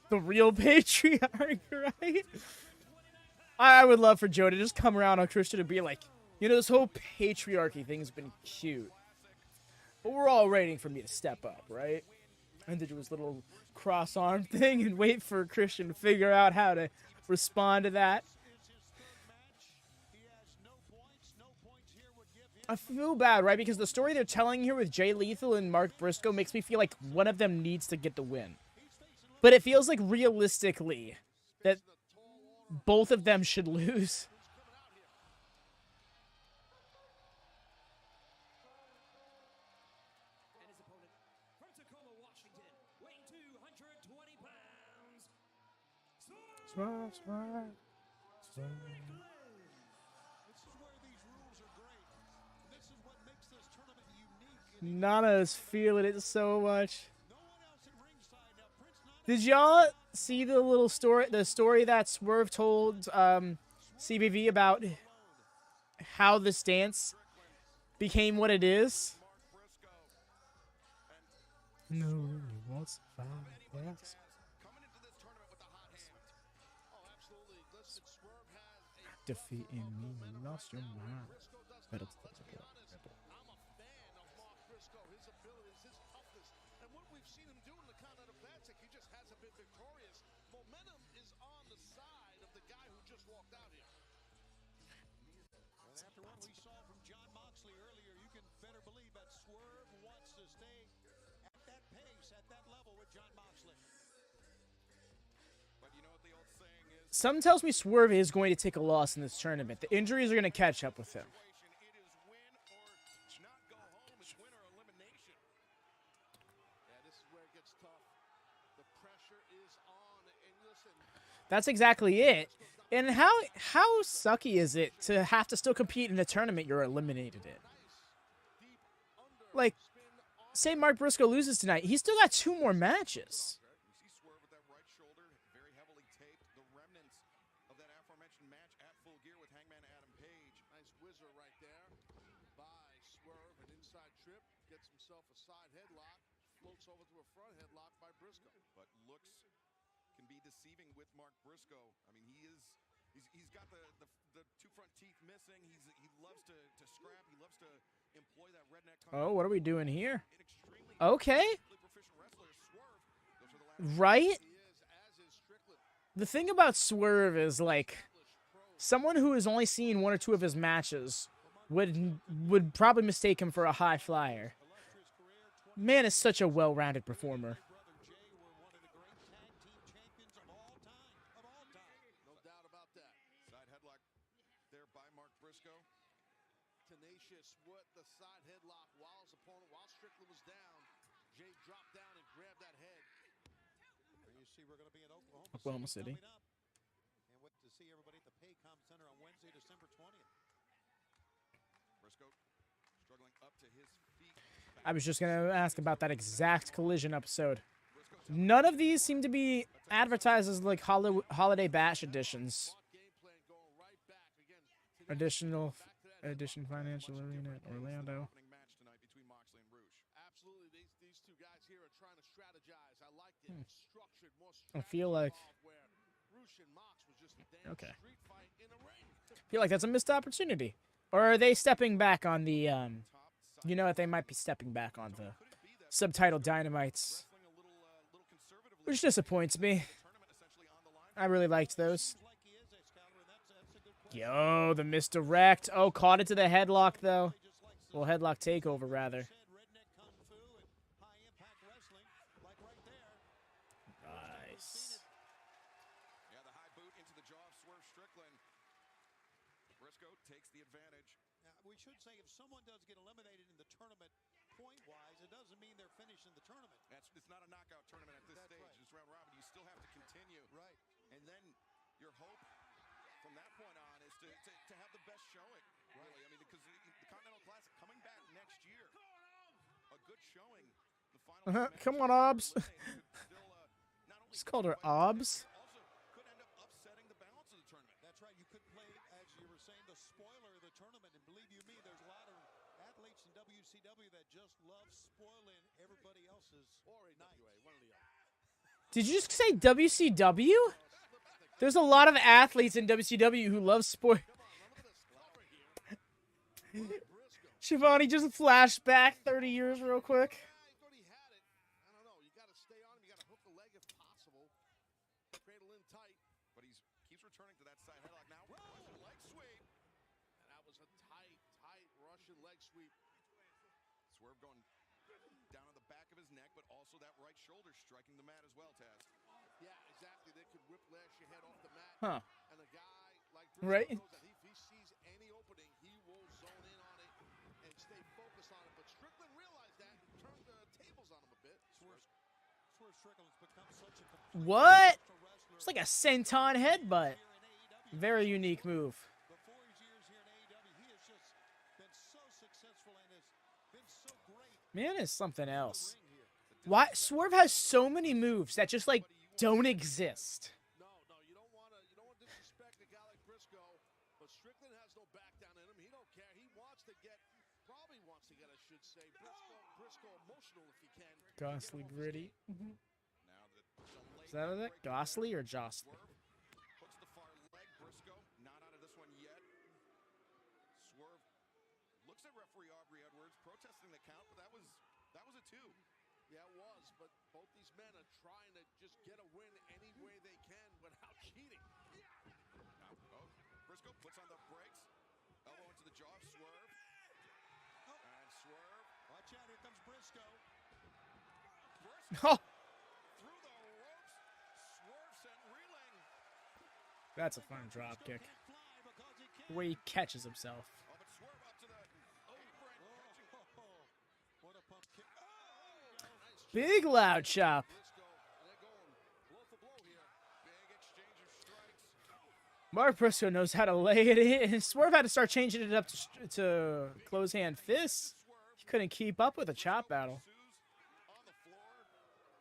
the real patriarch, right? I would love for Joe to just come around on Christian and be like, "You know, this whole patriarchy thing's been cute, but we're all waiting for me to step up, right?" And to do his little cross-arm thing and wait for Christian to figure out how to respond to that. I feel bad, right? Because the story they're telling here with Jay Lethal and Mark Briscoe makes me feel like one of them needs to get the win. But it feels like realistically that both of them should lose. And his opponent from Tacoma, Washington, weighing 220 pounds, Swerve. This is where these rules are great. This is what makes this tournament unique. Nana's feeling it so much. No one else at ringside. Now, Prince Nana Did y'all see the little story, that Swerve told CBV about how this dance became what it is? No, he wants to fight. Yes. coming into this tournament with a hot hand. Oh, absolutely. Listen, Swerve has a Defeating me, you lost your mind. Briscoe does But not. it's Let's be honest. I'm a fan of Mark Briscoe, his abilities, his toughness, and what we've seen him do in the Continental Classic. He just hasn't been victorious. Momentum is on the side of the guy who just walked out here. And after what we saw from John Moxley earlier, you can better believe that Swerve wants to stay at that pace, at that level with John Moxley. But you know what the old saying is? Something tells me Swerve is going to take a loss in this tournament. The injuries are going to catch up with him. It is win or not go home. It's win or elimination. Yeah, this is where it gets tough. The pressure is on. And listen, That's exactly it. And how sucky is it to have to still compete in a tournament you're eliminated in? Like, say Mark Briscoe loses tonight, he's still got 2 more matches. You see Swerve with that right shoulder, very heavily taped. The remnants of that aforementioned match at Full Gear with Hangman Adam Page. nice whizzer right there by Swerve. An inside trip. Gets himself a side headlock. Floats over to a front headlock by Briscoe. But looks can be deceiving with Mark Briscoe. I mean, he's got the 2 front teeth missing. He loves to scrap. He loves to employ that redneck. Oh, what are we doing here? An extremely Okay. proficient wrestler, Swerve. Those are the last Right? He is, as is Strickland. The thing about Swerve is, like, someone who has only seen 1 or 2 of his matches would probably mistake him for a high flyer. Man is such a well-rounded performer. No doubt about that. side headlock there by Mark Briscoe. Tenacious with the side headlock while his opponent, while Strickland was down. Jay dropped down and grabbed that head. And you see we're going to be in Oklahoma City. coming up. And wait to see everybody at the Paycom Center on Wednesday, December 20th. Briscoe struggling up to his feet. I was just going to ask about that exact Collision episode. None of these seem to be advertised as, like, holiday bash editions. Game plan going right back again. Edition Financial Arena at Orlando. Opening match tonight between Moxley and Rouge. Absolutely, these 2 guys here are trying to strategize. I like it. Structured, more I feel like... involved where Roosh and Mox was just a damn Okay. street fight in a ring. I feel like that's a missed opportunity. Or are they stepping back on the, you know what, they might be stepping back on the subtitled Dynamites. Wrestling a little conservatively. Which disappoints me. Tournament essentially on the line. I really liked those. Like he is, Excalibur, and that's a good question. Yo, the misdirect. Oh, caught it to the headlock, though. Well, headlock takeover, rather. Said redneck kung fu and high impact wrestling, like right there. Nice. Yeah, the high boot into the jaw of Swerve Strickland. Briscoe takes the advantage. Now, we should say if someone does get eliminated in the tournament point-wise, it doesn't mean they're finished in the tournament. It's not a knockout tournament at this That's stage. right. It's round robin. You still have to continue. Right. And then your hope from that point on is to have the best showing. Really, I mean, because the Continental Classic coming back next year, a good showing. The final Come on, Obs. Just called her Obs. Also could end up upsetting the balance of the tournament. That's right. You could play, as you were saying, the spoiler of the tournament. And believe you me, there's a lot of athletes in WCW that just love spoiling everybody else's night. One of the other. Did you just say WCW? There's a lot of athletes in WCW who love sport. Shivani just flashed back 30 years real quick. I thought he had it. I don't know. You got to stay on him. You got to hook the leg if possible. Cradle in tight. But he keeps returning to that side headlock now. Russian leg sweep. And that was a tight Russian leg sweep. Swerve going down on the back of his neck, but also that right shoulder striking the mat as well, Taz. Yeah, exactly. They could whiplash your head off the mat. Huh. And a guy like Right. Briscoe knows that if he sees any opening, he will zone in on it and stay focused on it. But Strickland realized that and turned the tables on him a bit. Swerve Strickland's become such a What? wrestler It's like a senton headbutt. here in AEW. Very unique move. Before his years here in AEW, he has just been so successful and has been so great Man is something in else. the ring here. Why Swerve has so many moves that just, like, don't exist. No, you don't want to disrespect a guy like Briscoe, but Strickland has no back down in him. He don't care. He wants to get, I should say, Briscoe emotional if he can. Ghostly gritty. Now Is that it? Ghostly or Jostly? hooks the far leg. Briscoe not out of this one yet. Swerve looks at referee Aubrey Edwards protesting the count, but that was a 2. Yeah, it was, but both these men are trying to just get a win any way they can without cheating. Now, Briscoe puts on the brakes. Elbow into the jaw of Swerve. And Swerve. Watch out, here comes Briscoe. Oh, Through the ropes. Swerve sent reeling. that's a fun drop kick. Can't fly because he can't. The way he catches himself. Oh, but Swerve up to the apron. What a pump kick. Big loud chop. Briscoe, they're going Mark Briscoe knows how to lay it in. Swerve had to start changing it up to close hand fists. He couldn't keep up with a chop battle.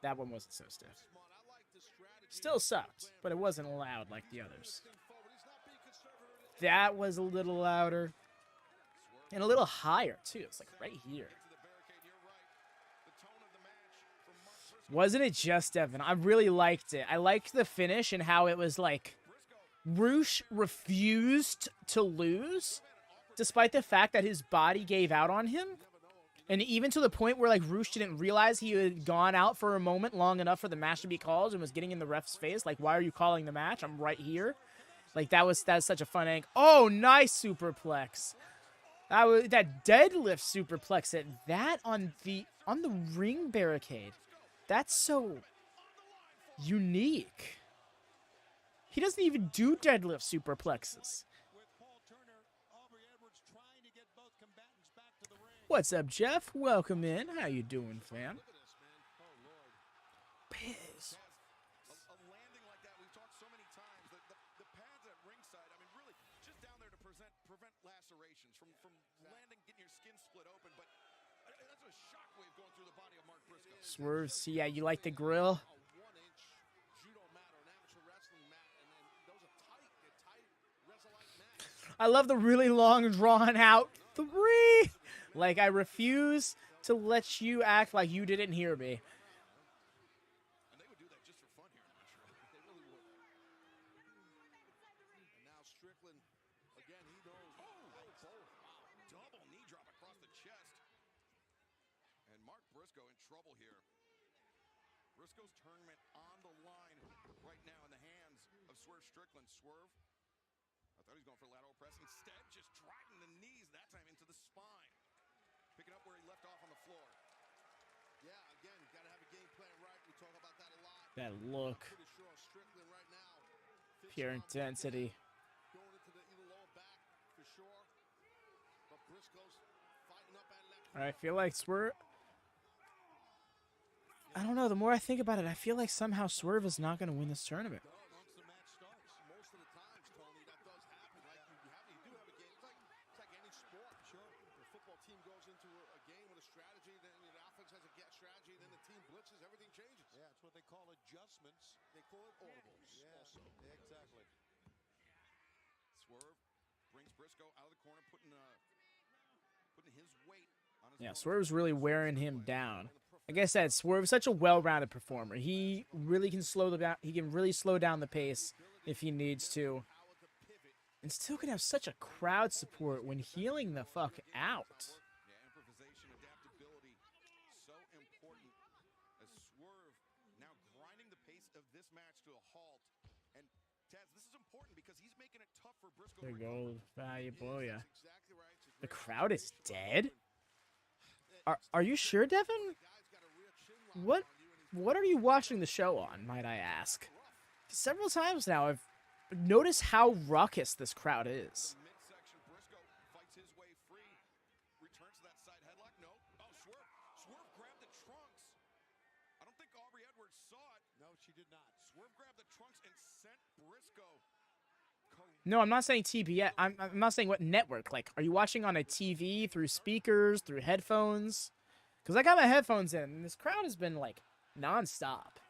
That one wasn't so stiff. Still sucked, but it wasn't loud like the others. That was a little louder. And a little higher, too. It's like right here. Wasn't it just Devin? I really liked it. I liked the finish and how it was like Roosh refused to lose despite the fact that his body gave out on him. And even to the point where like Roosh didn't realize he had gone out for a moment long enough for the match to be called and was getting in the ref's face. Like, why are you calling the match? I'm right here. Like, that's such a fun angle. Oh, nice superplex. That deadlift superplex at that on the ring barricade. That's so unique. He doesn't even do deadlift superplexes. What's up, Jeff? Welcome in. How you doing, fam? Piss. A landing like that, we've talked so many times. The pads at ringside, I mean, really, just down there to prevent lacerations from landing, getting your skin split open. But that's a shockwave going through the body of Mark Briscoe. Swerve, see, yeah, you like the grill? A 1-inch judo mat or an amateur wrestling mat, and then those are tight Resolite mats. I love the really long, drawn out 3. Like, I refuse to let you act like you didn't hear me. And they would do that just for fun here in Montreal. They really would. And now Strickland, again, he knows. Double knee drop across the chest. And Mark Briscoe in trouble here. Briscoe's tournament on the line right now in the hands of Swerve Strickland. Swerve, I thought he was going for lateral press. Instead, just driving the knees, that time into the spine. Picking up where he left off on the floor. Yeah, again, got to have a game plan right. We talk about that a lot. That look. Pretty sure Strickland right now. Pure intensity. Going into the lower back for sure. But Briscoe's fighting up at left. I feel like Swerve... I don't know, the more I think about it, I feel like somehow Swerve is not going to win this tournament. Once the match starts, most of the times, Tony, that does happen. Like you do have a game. It's like any sport. Sure. The football team goes into a game with a strategy, then the offense has a strategy, then the team blitzes, everything changes. Yeah, it's what they call adjustments. They call it audibles. Yeah, Also. exactly. Swerve brings Briscoe out of the corner, putting his weight on his Yeah, Swerve's really wearing him down. Like I said, Swerve's such a well-rounded performer. He really can really slow down the pace if he needs to. And still can have such a crowd support when healing the fuck out. Yeah, improvisation, adaptability, so important. As Swerve now grinding the pace of this match to a halt. And Taz, this is important because he's making it tough for Briscoe. There goes valuable, yeah. That's exactly right. It's a The great crowd is dead? Are you sure, Devin? What are you watching the show on, might I ask? Several times now I've noticed how raucous this crowd is. midsection. Briscoe fights his way free. Returns to that side headlock. No. Oh, Swerve grabbed the trunks. I don't think Aubrey Edwards saw it. No, she did not. Swerve grabbed the trunks and sent Briscoe. No, I'm not saying TBS. I'm not saying what network. Like, are you watching on a TV, through speakers, through headphones? Because I got my headphones in, and this crowd has been, like, nonstop.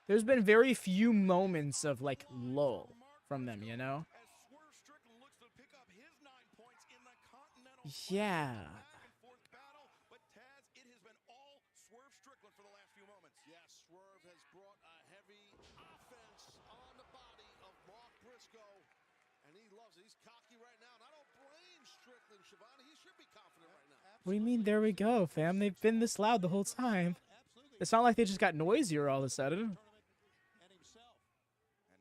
There's been very few moments of, like, lull from them, you know? As Swerve Strickland looks to pick up his 9 points in the Continental Yeah. back and forth battle. But Taz, it has been all Swerve Strickland for the last few moments. Yes, Swerve has brought a heavy offense on the body of Mark Briscoe, and he loves it. He's cocky right now, and I don't blame Strickland, Shivani. He should be confident right now. What do you mean, there we go, fam? They've been this loud the whole time. It's not like they just got noisier all of a sudden. And himself.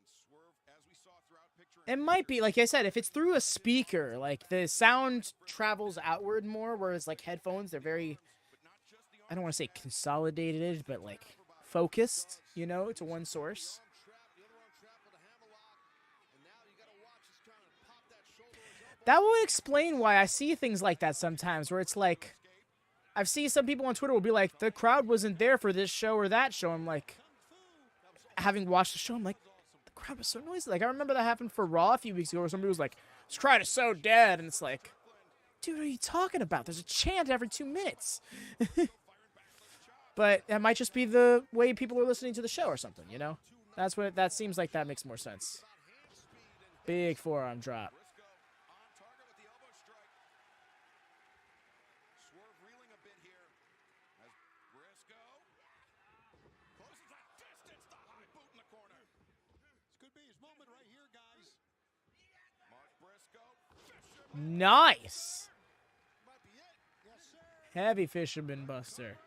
And Swerve, as we saw throughout picture. It might be, like I said, if it's through a speaker, like, the sound travels outward more, whereas, like, headphones, they're very, I don't want to say consolidated, but, like, focused, you know, to one source. That would explain why I see things like that sometimes, where it's like, I've seen some people on Twitter will be like, the crowd wasn't there for this show or that show. I'm like, having watched the show, I'm like, crowd was so noisy. Like, I remember that happened for Raw a few weeks ago where somebody was like, this crowd is so dead. And it's like, dude, what are you talking about? There's a chant every 2 minutes. But that might just be the way people are listening to the show or something, you know? That seems like that makes more sense. Big forearm drop. Swerve reeling a bit here as Briscoe closes that distance. The high boot in the corner. This could be his moment right here, guys. Mark Briscoe. Nice. Might be it. Yes, sir. Heavy fisherman buster.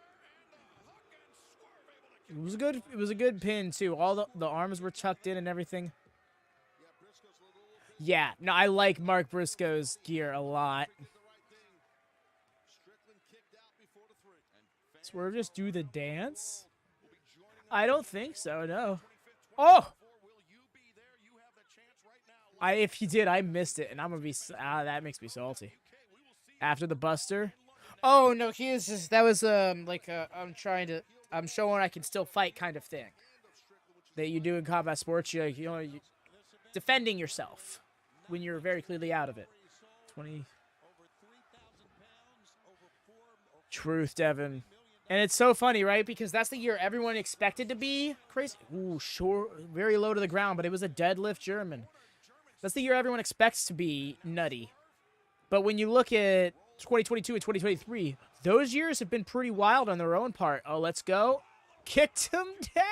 It was a good. It was a good pin too. All the arms were tucked in and everything. Yeah, Briscoe's a little Yeah, no, I like Mark Briscoe's gear a lot. did the right thing. Strickland kicked out before the 3. And fans Swerve just do the dance? will be joining us. I don't think so. No. Oh, Will you be there? You have the chance right now. if he did, I missed it, and I'm gonna be. That makes me salty. After the buster. Oh no, he is just. That was like I'm showing I can still fight kind of thing that you do in combat sports. You defending yourself when you're very clearly out of it. 20. Truth, Devin. And it's so funny, right? Because that's the year everyone expected to be crazy. Ooh, sure, very low to the ground, but it was a deadlift German. That's the year everyone expects to be nutty. But when you look at 2022 and 2023, those years have been pretty wild on their own part. Oh, let's go. Kicked him down.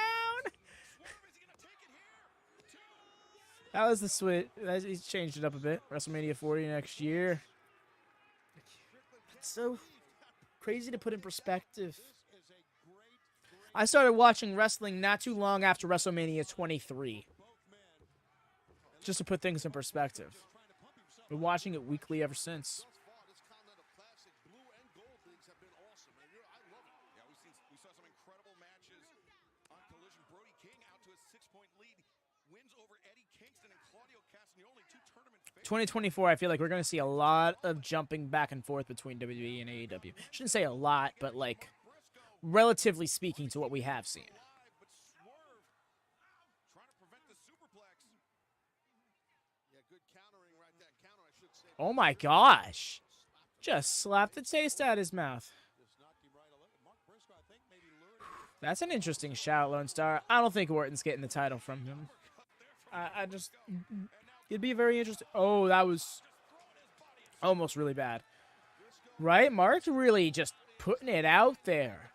That was the switch. He's changed it up a bit. WrestleMania 40 next year. It's so crazy to put in perspective. I started watching wrestling not too long after WrestleMania 23. Just to put things in perspective. Been watching it weekly ever since. This Continental Classic blue and gold leagues have been awesome. I love it. Yeah, we saw some incredible matches on Collision. Brody King out to a 6-point lead. Wins over Eddie Kingston and Claudio Castagnoli, 2 tournament favorites. 2024, I feel like we're going to see a lot of jumping back and forth between WWE and AEW. Shouldn't say a lot, but like relatively speaking to what we have seen. But Swerve trying to prevent the superplex. Yeah, good countering right there. Counter, I should say. Oh my gosh. Just slapped the taste out of his mouth. That's an interesting shout, Lone Star. I don't think Orton's getting the title from him. I just... It'd be very interesting. Oh, that was almost really bad. Right? Mark's really just putting it out there.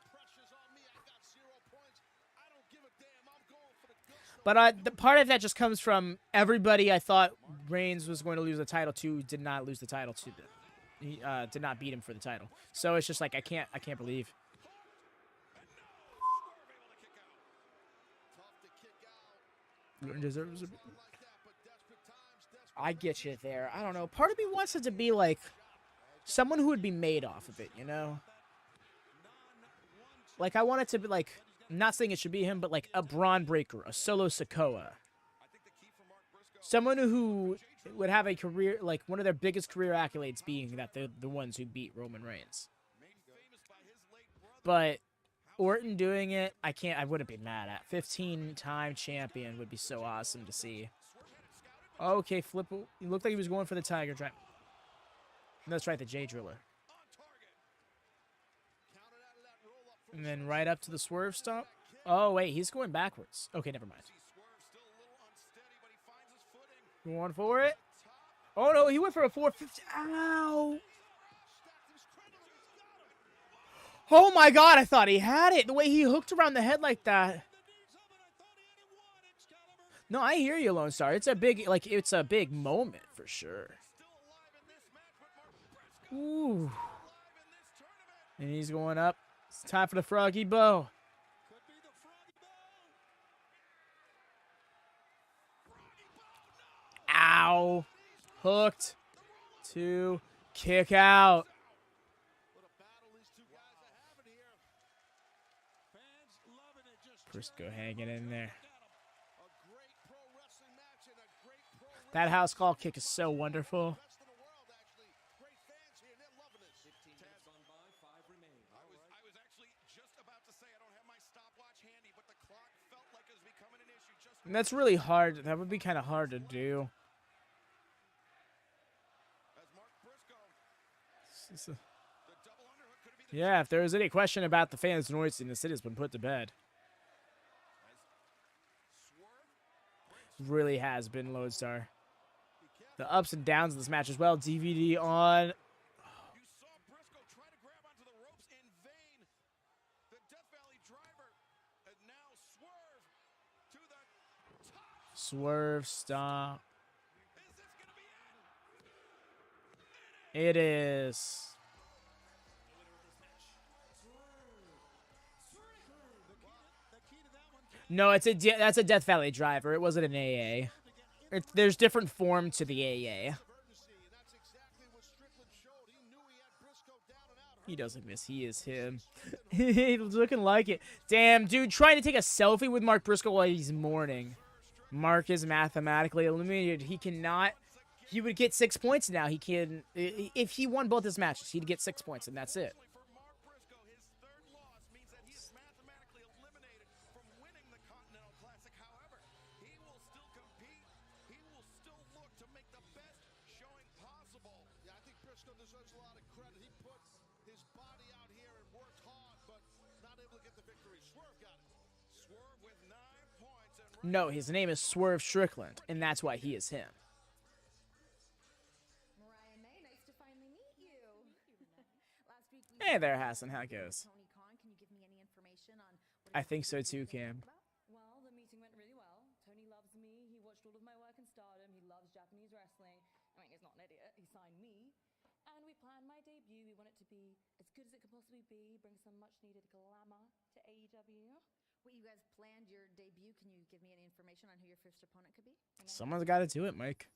But the part of that just comes from everybody I thought Reigns was going to lose the title to did not lose the title to. He did not beat him for the title. So it's just like I can't believe. Deserves a... I get you there. I don't know. Part of me wants it to be like someone who would be made off of it, you know? Like I want it to be like, I'm not saying it should be him, but like a Braun Breaker, a Solo Sikoa. Someone who would have a career, like one of their biggest career accolades being that they're the ones who beat Roman Reigns. But Orton doing it, I wouldn't be mad at. 15-time champion would be so awesome to see. Okay, flip. He looked like he was going for the Tiger Drop. That's right, the J Driller. And then right up to the Swerve stomp. Oh, wait, he's going backwards. Okay, never mind. Going for it. Oh, no, he went for a 450. Ow. Oh, my God, I thought he had it. The way he hooked around the head like that. No, I hear you, Lone Star. It's a big, like, it's a big moment for sure. Ooh. And he's going up. It's time for the Froggy Bow. Ow. Hooked. 2. Kick out. Briscoe hanging in there. That house call kick is so wonderful. I was actually just about to say I don't have my stopwatch handy, but the clock felt like it was becoming an issue just And that's really hard. That would be kind of hard to do. Yeah, if there was any question about the fans' noisiness, it has been put to bed. Really has been Lodestar. The ups and downs of this match as well. DVD on. You saw Briscoe try to grab onto the ropes in vain. The Death Valley driver, and now Swerve to the top. Swerve stop. Is this gonna be it? It is. No, that's a Death Valley driver. It wasn't an AA. There's different form to the AA. That's exactly what Strickland showed. He knew he had Briscoe down and out. He doesn't miss. He is him. He's looking like it. Damn, dude, trying to take a selfie with Mark Briscoe while he's mourning. Mark is mathematically eliminated. He cannot. He would get 6 points now. He can. If he won both his matches, he'd get 6 points, and that's it. For Mark Briscoe, his third loss means that he is mathematically eliminated from winning the Continental Classic. However, he will still compete. He will still look to make the best showing possible. Yeah, I think Briscoe deserves a lot of credit. He put his body out here and worked hard, but not able to get the victory. Swerve got it. Swerve with 9 points. And No, his name is Swerve Strickland, and that's why he is him. Hey there, Hassan. How it goes? I think so too, Cam. Well, the meeting went really well. Tony loves me. He watched all of my work in Stardom. He loves Japanese wrestling. I mean, he's not an idiot. He signed me. And we planned my debut. We want it to be as good as it could possibly be. Bring some much-needed glamour to AEW. Wait, you guys planned your debut. Can you give me any information on who your first opponent could be? Someone's got to do it, Mike.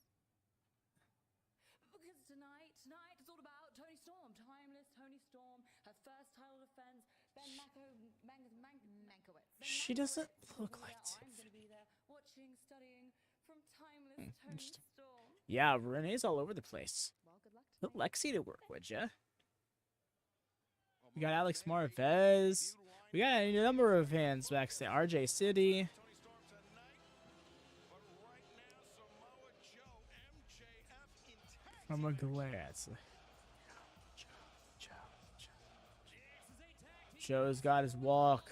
Because tonight is all about Toni Storm. Timeless Toni Storm. Her first title defense. Ben Mankiewicz. She doesn't look like I'm going to be there watching, studying from timeless Toni interesting. Storm. Yeah, Renee's all over the place. Well, good luck. Put Lexi to work, would ya? We got Alex Marvez. We got a number of fans backstage. RJ City. I'm a glad. Joe's got his walk.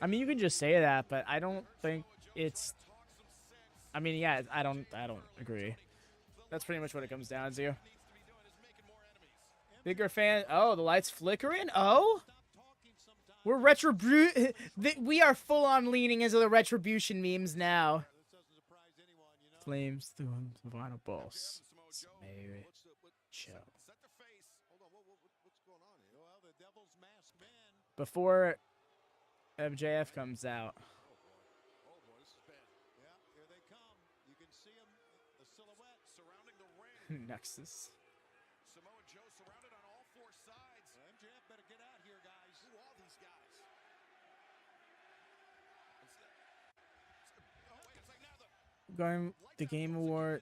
I mean, you can just say that, but I don't think it's. I mean, yeah, I don't agree. That's pretty much what it comes down to. Bigger fan. Oh, the lights flickering. Oh, we're we are full on leaning into the retribution memes now. Flames through the vinyl boss. Maybe. Chill. Before MJF comes out. Nexus. Samoa Joe surrounded on all 4 sides. MJF better get out here, guys. Who are these guys? Oh, wait, it's like now Going the Game Award.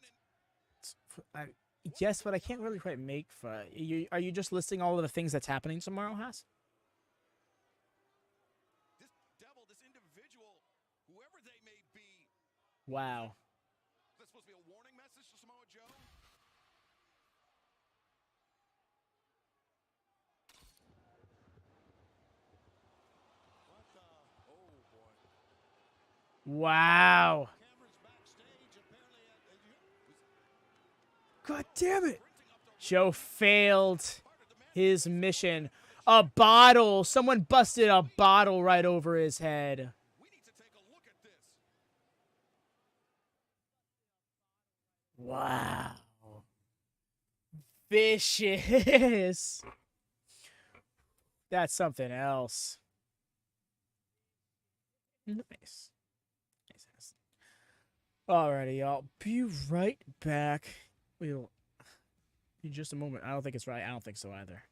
Yes, but I can't really quite make for. Are you just listing all of the things that's happening tomorrow, Haas? this devil, this individual, whoever they may be. Wow. Is that supposed to be a warning message to Samoa Joe? Wow. God damn it. Joe failed his mission. A bottle. Someone busted a bottle right over his head. We need to take a look at this. Wow. Vicious. That's something else. Nice. Alrighty, y'all. Be right back. We'll in just a moment. I don't think it's right. I don't think so either.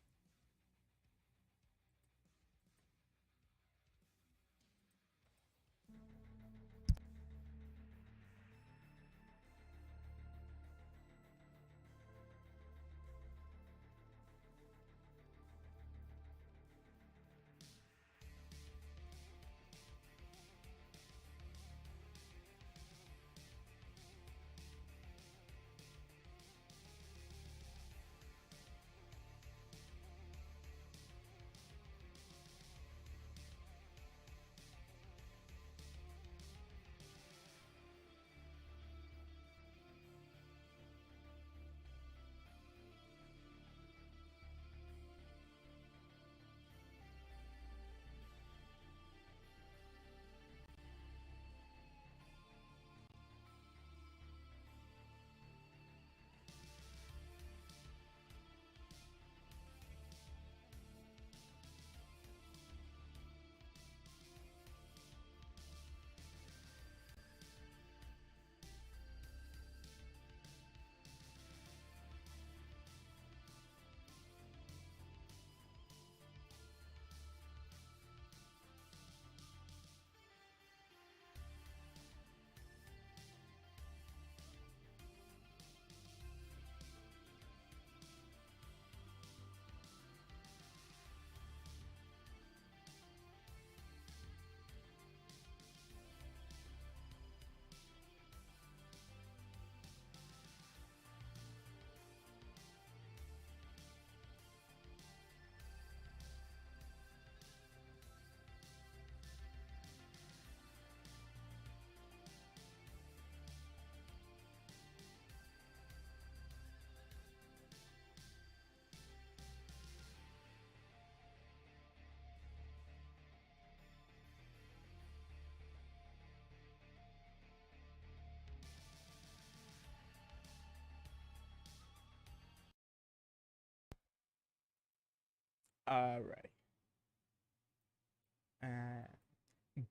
Alright.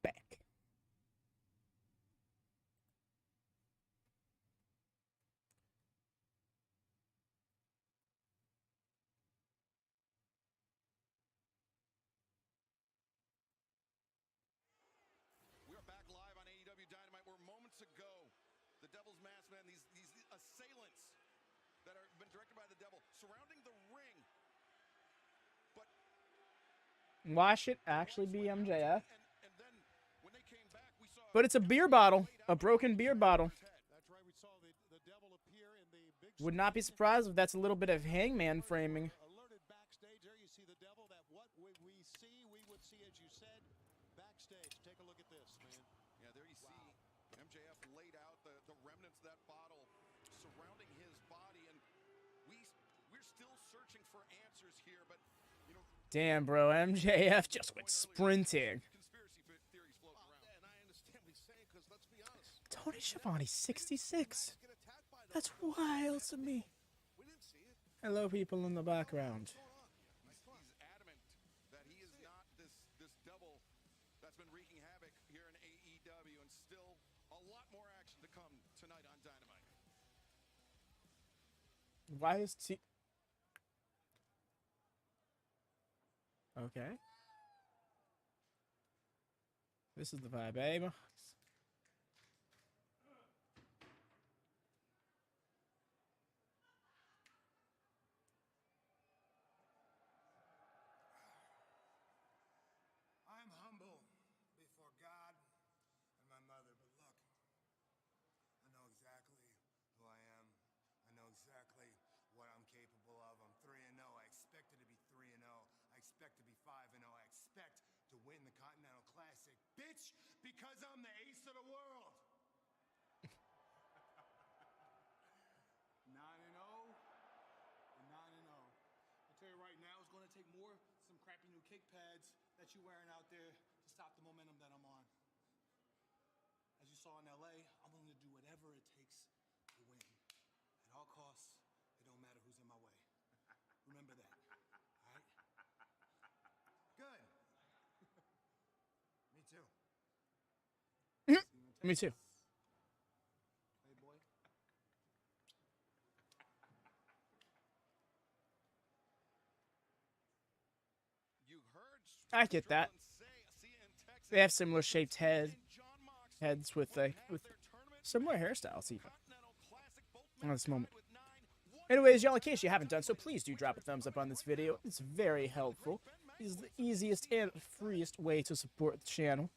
Back. We are back live on AEW Dynamite, where moments ago, the Devil's Mask Man, these assailants that are been directed by the Devil, surrounding the ring. But Why should actually be MJF? and then when they came back, we saw But it's a beer bottle. A broken beer bottle. That's right. We saw the devil appear in the big. Would not be surprised if that's a little bit of Hangman framing. Alerted backstage. There you see the devil. That what would we see? We would see, as you said, backstage. Take a look at this, man. Yeah, there you see MJF laid out the remnants of that bottle surrounding his body, and we're still searching for answers here, but you know, Damn, bro. MJF just went sprinting. conspiracy theories floating around. And I understand what he's saying, because let's be honest, Tony Schiavone, 66. get attacked by them. That's wild to me. We didn't see it. Hello, people in the background. He's adamant that he is not this devil that's been wreaking havoc here in AEW, and still a lot more action to come tonight on Dynamite. Why is T... Okay. This is the vibe, babe. I'm humble before God and my mother, but look, I know exactly who I am. I know exactly what I'm capable of. I'm 3-0. I expected to be 3-0. I expect to be 5-0. I expect to win the Continental Classic, bitch, because I'm the ace of the world. 9-0 and 9-0. I'll tell you right now, it's going to take some crappy new kick pads that you're wearing out there to stop the momentum that I'm on. As you saw in LA, I'm willing to do whatever it takes to win. At all costs, it don't matter who's in my way. Remember that, all right? Good. Me too. Me too. Hey, boy. You heard I get that. They have similar shaped heads with similar hairstyles even. On this moment. Anyways, y'all, in case you haven't done so, please do drop a thumbs up on this video. It's very helpful. It is the easiest and freest way to support the channel,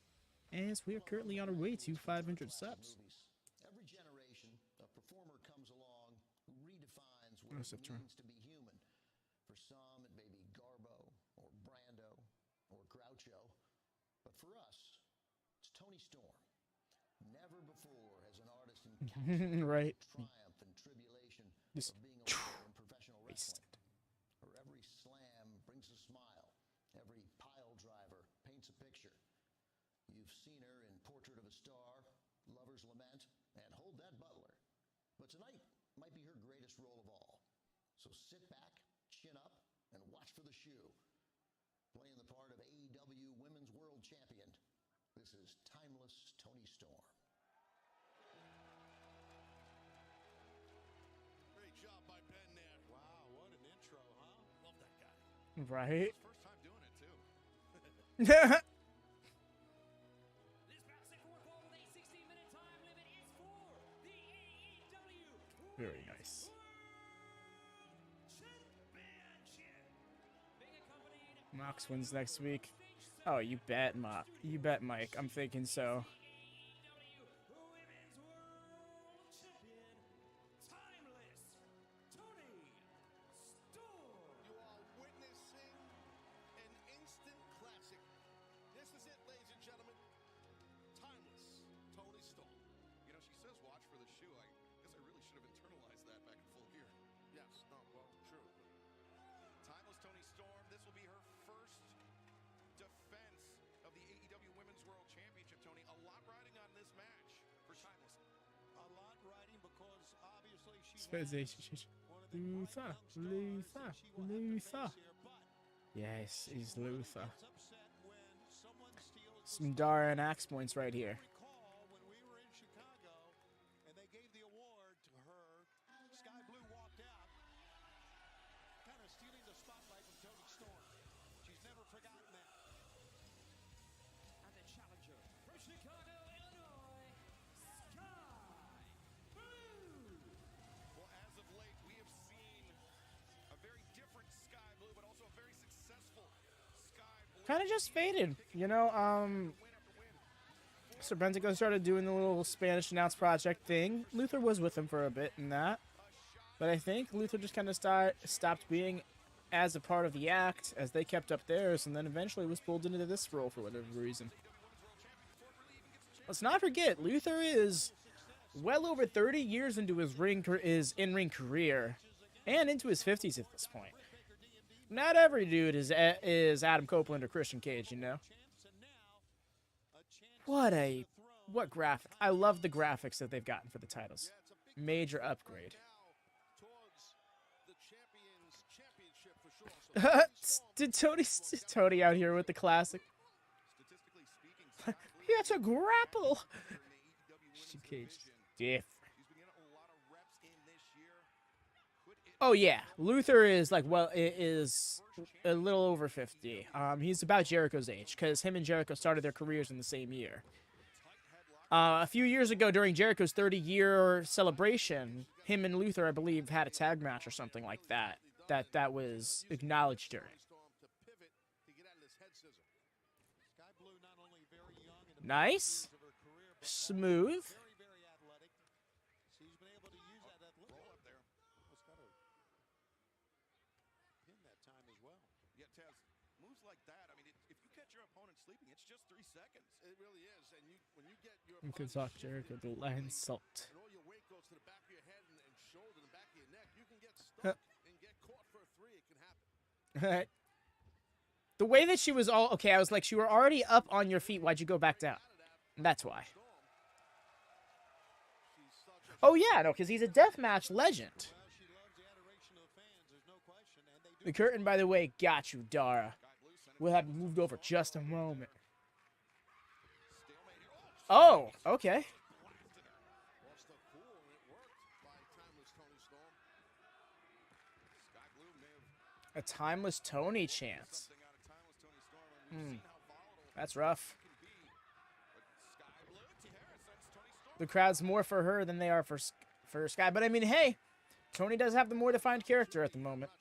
as we are currently on our way to 500 subs. Every generation, a performer comes along who redefines what That's it true. means to be human. For some, it may be Garbo or Brando or Groucho, but for us, it's Toni Storm. Never before has an artist encountered Right. triumph and tribulation Just of being a leader in professional wrestling. wasted. Her every slam brings a smile. Every pile driver paints a picture. You've seen her in Portrait of a Star, Lover's Lament, and Hold That Butler. But tonight might be her greatest role of all. So sit back, chin up, and watch for the shoe. Playing the part of AEW Women's World Champion, this is Timeless Toni Storm. Great job by Ben there. Wow, what an intro, huh? Love that guy. Right? His first time doing it too. This bout set for one fall with a 16-minute time limit is for the AEW Very nice. Championship. Being accompanied Mox wins next week. Oh, you bet, You bet, Mike. I'm thinking so. AEW Women's World Champion, Timeless Toni Storm. You are witnessing an instant classic. This is it, ladies and gentlemen. Timeless Toni Storm. You know, she says watch for the shoe. I guess I really should have internalized that back in full gear. Yes, no, well, true. Timeless Toni Storm. This will be her first defense of the AEW Women's World Championship, Tony. A lot riding on this match for Timeless. A lot riding because obviously she's Luther. one of the Luther. bright young stars, and she will have to Luther. face here, but Yes, he's Luther. Gets upset when someone steals Some Dara and Axe points right here. recall when we were in Chicago and they gave the award to her. Skye Blue walked out, kind of stealing the spotlight from Toni Storm. She's never forgotten that. And the challenger from Chicago, Illinois, Skye Blue. Well, as of late, we have seen a very different Skye Blue, but also a very successful Skye Blue. Kind of just faded, you know. So Benzico started doing the little Spanish announce project thing. Luther was with him for a bit in that, but I think Luther just kind of stopped being as a part of the act as they kept up theirs, and then eventually was pulled into this role for whatever reason. Let's not forget, Luther is well over 30 years into his in-ring career, and into his 50s at this point. Not every dude is Adam Copeland or Christian Cage, you know. What graphic? I love the graphics that they've gotten for the titles. Major upgrade. Did Tony out here with the classic? He had to grapple. Cage diff. Oh yeah, Luther is like, well, it is a little over 50. He's about Jericho's age, because him and Jericho started their careers in the same year. A few years ago, during Jericho's 30-year celebration, him and Luther, I believe, had a tag match or something like that. That was acknowledged during. Nice. Smooth. You can talk Jericho the line salt. And all your weight goes to the back of your head and shoulder and the back of your neck. You can get stuck and get caught for a 3. It can happen. The way that she was all okay, I was like, you were already up on your feet. Why'd you go back down? And that's why. Oh yeah, no, because he's a deathmatch legend. The curtain, by the way, got you, Dara. We'll have moved over just a moment. Oh, okay. A timeless Toni chance. That's rough. The crowd's more for her than they are for Skye. But I mean, hey, Toni does have the more defined character at the moment.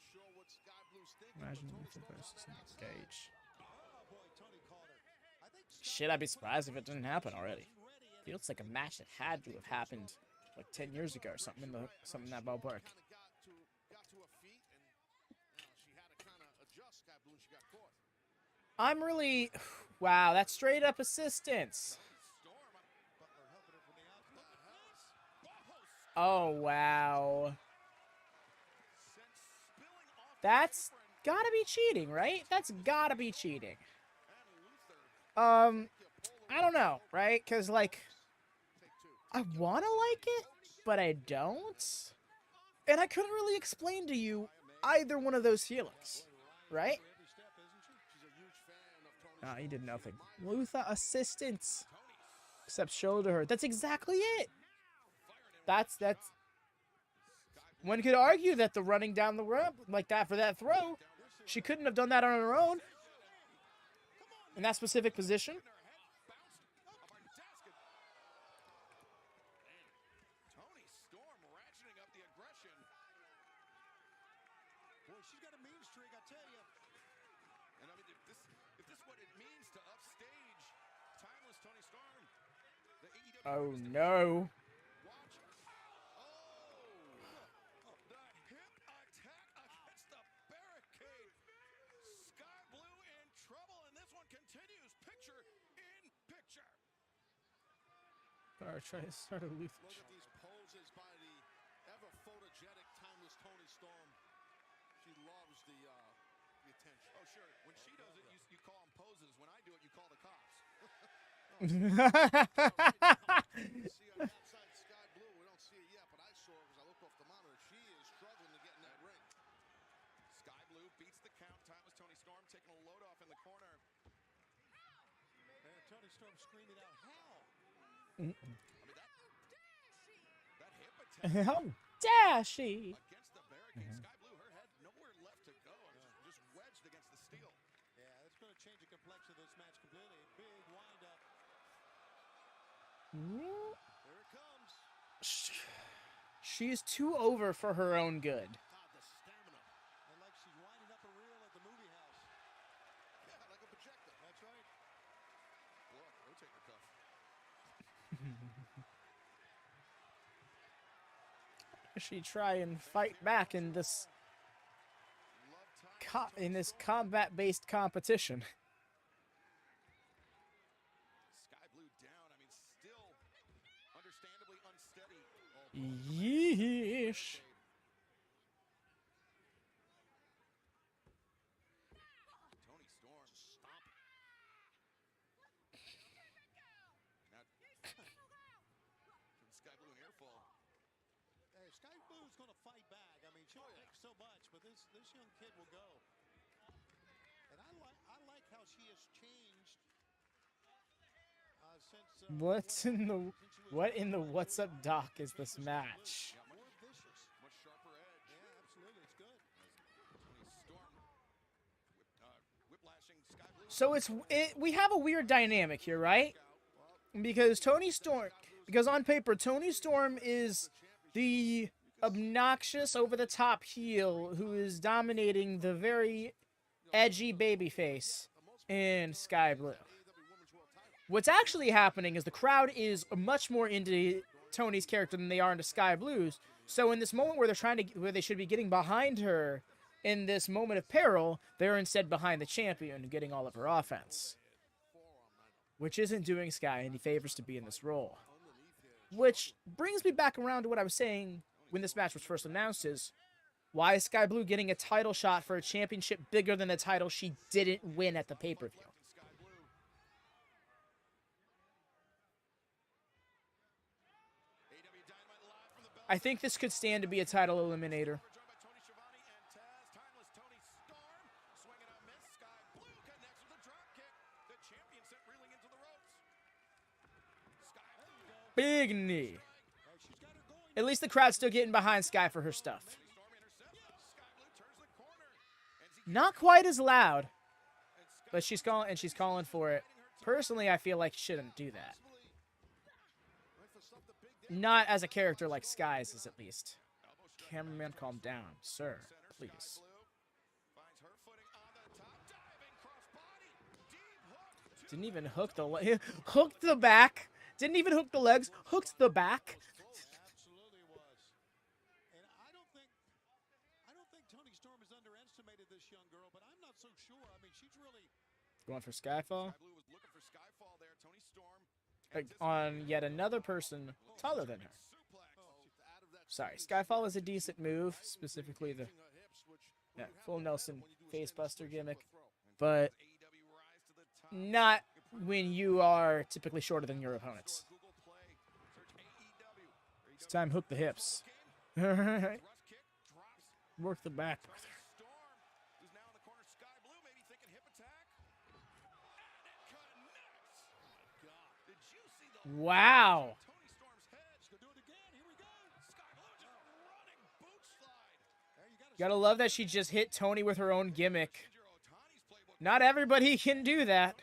Imagine Cage. Shit, I'd be surprised if it didn't happen already. Feels like a match that had to have happened like 10 years ago or something in that ballpark. I'm really... Wow, that's straight up assistance. Oh, wow. That's gotta be cheating, right? That's gotta be cheating. I don't know, right? Because, like, I want to like it, but I don't. And I couldn't really explain to you either one of those feelings, right? Nah, he did nothing. Luther assistance. Except shoulder her. That's exactly it. That's... One could argue that the running down the ramp like that for that throw, she couldn't have done that on her own. In that specific position. Toni Storm ratcheting up the aggression. Boy, she's got a mean streak, I tell you. And I mean, if this is what it means to upstage timeless Toni Storm, the AEW. Oh no. Try to start a Luther. Look at these poses by the ever photogenic timeless Toni Storm. She loves the attention. Oh sure, when she does it, you call them poses. When I do it, you call the cops. See on the outside Skye Blue. We don't see it yet, but I saw her because I looked off the monitor. She is struggling to get in that ring. Skye Blue beats the count. Timeless Toni Storm Storm screaming out, how? I mean, that hip attack How dare she? against the barricade. Skye Blue, her head nowhere left to go. Just wedged against the steel. Yeah, that's going to change the complexion of this match completely. Big wind-up. Here it comes. She's too over for her own good. God, the stamina. And like she's winding up a reel at the movie house. Yeah, like a projector. That's right. Look, rotator cuff. She try and fight back in this Love time. combat-based competition. Skye Blue down. I mean, still understandably unsteady. Yeesh. Toni Storm, stop. Now, Skye Blue an earful. Hey, Skye Blue's going to fight back. I mean, she'll take so much, but this young kid will go. And I like how she has changed since. What in the what's up doc is this match? Yeah, More vicious. much sharper edge. Yeah, absolutely. It's good. Toni Storm whiplashing Skye Blue. So we have a weird dynamic here, right? Because on paper, Toni Storm is the obnoxious, over-the-top heel who is dominating the very edgy babyface in Skye Blue. What's actually happening is the crowd is much more into Toni's character than they are into Skye Blue's. So in this moment where they should be getting behind her in this moment of peril, they're instead behind the champion getting all of her offense. Which isn't doing Skye any favors to be in this role. Which brings me back around to what I was saying when this match was first announced is, why is Skye Blue getting a title shot for a championship bigger than the title she didn't win at the pay-per-view? I think this could stand to be a title eliminator. Big knee. At least the crowd's still getting behind Skye for her stuff. Not quite as loud, but she's calling for it. Personally, I feel like she shouldn't do that. Not as a character like Skye's is, at least. Cameraman, calm down, sir, please. Didn't even hook the hooked the back. Didn't even hook the legs. Hooked the back. Absolutely was. And I don't think Toni Storm has underestimated this young girl, but I'm not so sure. I mean, she's really Going for Skyfall. Skye Blue was looking for Skyfall there. Toni Storm On yet another person taller than her. Sorry, Skyfall is a decent move, specifically the full Nelson facebuster gimmick, but not when you are typically shorter than your opponents. It's time to hook the hips. Work the back with her. Wow. Gotta love that she just hit Toni with her own gimmick. Not everybody can do that.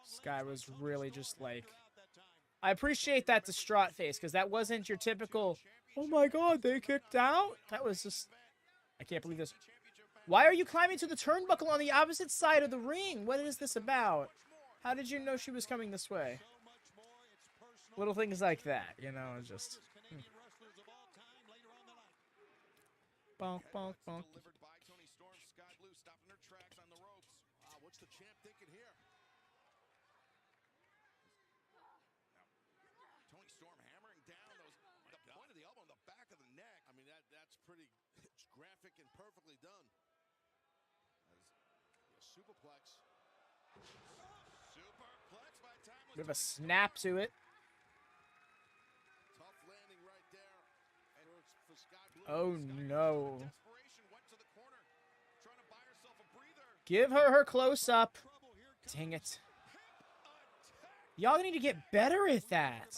Skye was really just like... I appreciate that distraught face, because that wasn't your typical, oh my god, they kicked out? That was just... I can't believe this. Why are you climbing to the turnbuckle on the opposite side of the ring? What is this about? How did you know she was coming this way? Little things like that, you know, just... Bonk, bonk, bonk. Delivered by Toni Storm. Skye Blue stopping her tracks on the ropes. Wow, what's the champ thinking here? Toni Storm hammering down the point of the elbow and the back of the neck. I mean, that's pretty graphic and perfectly done. Superplex. Superplex by Timeless. Bit of a snap to it. for Skye Blue. Oh, Skye, no. desperation, went to the corner, trying to buy herself a breather. Give her close-up. Dang it. Y'all need to get better at that.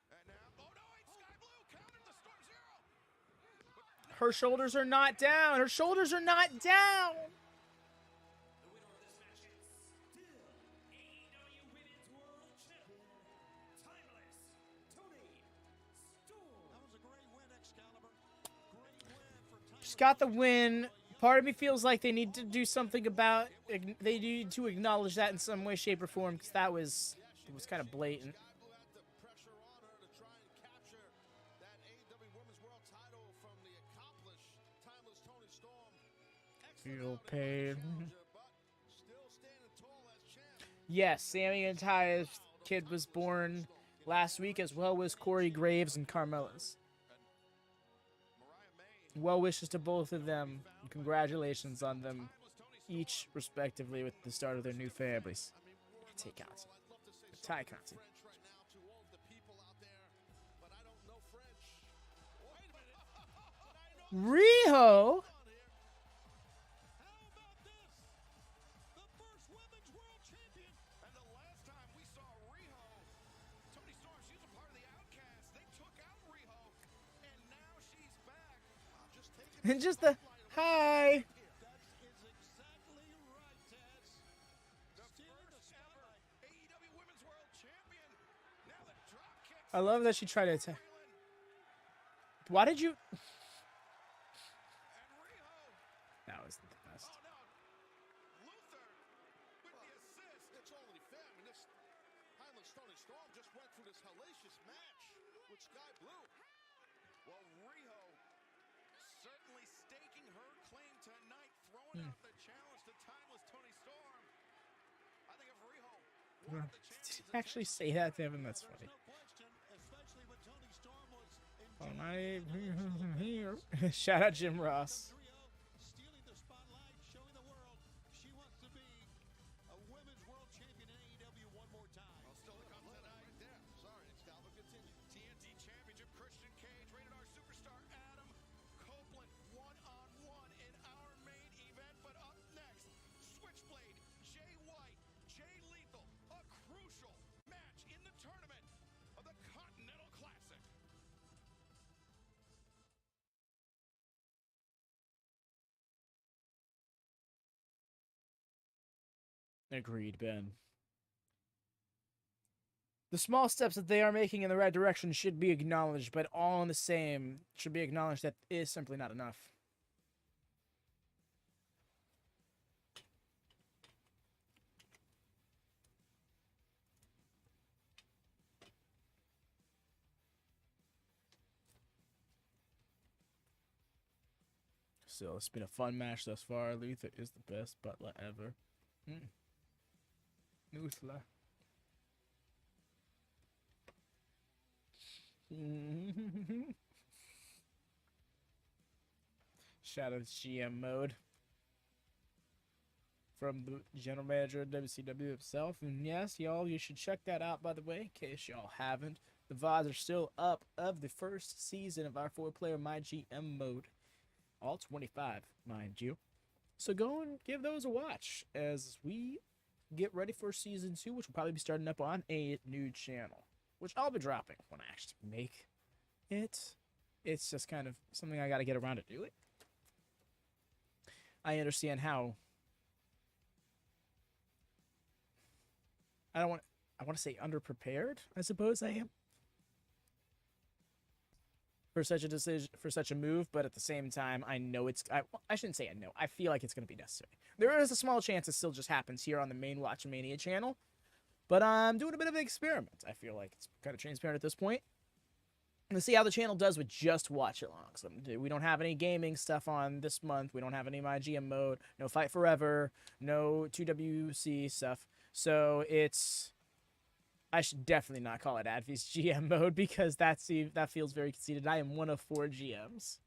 And now, oh no, it's Skye Blue countered the Storm Zero. Her shoulders are not down. Her shoulders are not down. The winner of this match is still AEW Women's World Champion, Timeless Toni Storm. That was a great win, Excalibur. Great win for Timeless. She's got the win. Part of me feels like they need to do something about. They need to acknowledge that in some way, shape, or form, because that was kind of blatant. Skye Blue had the pressure on her to try and capture that AEW Women's World title from the accomplished Timeless Toni Storm. Feel Excellent pain. challenger, but still standing tall as champ. Yes, Sammy and Ty's kid was born last week, as well as Corey Graves and Carmella's. Mariah May. Well wishes to both of them. Congratulations on them, each respectively, with the start of their new families. Take out I'd love to say Ty something Conti. in French right now to all of the people out there, but I don't know French. Wait a minute. But I know Riho. How about this? The first women's world champion. And the last time we saw Riho, Toni Storm, she was a part of the Outcast. They took out Riho, and now she's back. Just taking And just the hi. That is exactly right, Taz. the first ever AEW Women's World Champion. Now the drop kick. I love that she tried to attack. Why did you? And Riho. That was the best. Oh no. Luther with the assist. It's only fair. I mean, this Timeless Toni Storm just went through this hellacious match with Skye Blue. Well, Riho certainly staking her claim tonight, throwing out the challenge to Timeless Toni Storm. I think if Riho wanted the chance Did you actually say that to him? That's funny. No question, especially when Toni Storm was Oh, my here. Shout out Jim Ross. stealing the spotlight, showing the world she wants to be a women's world champion in AEW one more time. Well, still to come tonight. Right there. Sorry, Excalibur, continue. TNT Championship, Christian Cage, rated R superstar Adam Copeland, one-on-one in our main event. But up next, Switchblade, Jay White, Jay Lethal, a crucial match in the tournament of the Continental Classic. Agreed, Ben. The small steps that they are making in the right direction should be acknowledged, but all in the same should be acknowledged that is simply not enough. Still, it's been a fun match thus far. Luther is the best butler ever. Luther. Shout out to GM mode from the general manager of WCW himself. And yes, y'all, you should check that out, by the way, in case y'all haven't. The VODs are still up of the first season of our 4-player My GM mode. All 25, mind you. So go and give those a watch as we get ready for season 2, which will probably be starting up on a new channel, which I'll be dropping when I actually make it. It's just kind of something I got to get around to do it. I understand how. I want to say underprepared, I suppose I am, for such a decision, for such a move, but at the same time, I know it's, I shouldn't say I know, I feel like it's going to be necessary. There is a small chance it still just happens here on the main WatchaMania channel, but I'm doing a bit of an experiment. I feel like it's kind of transparent at this point. Let's see how the channel does with just Watchalongs. We don't have any gaming stuff on this month. We don't have any My GM mode, no Fight Forever, no 2WC stuff. So it's, I should definitely not call it Advy's GM mode because that feels very conceited. I am one of 4 GMs.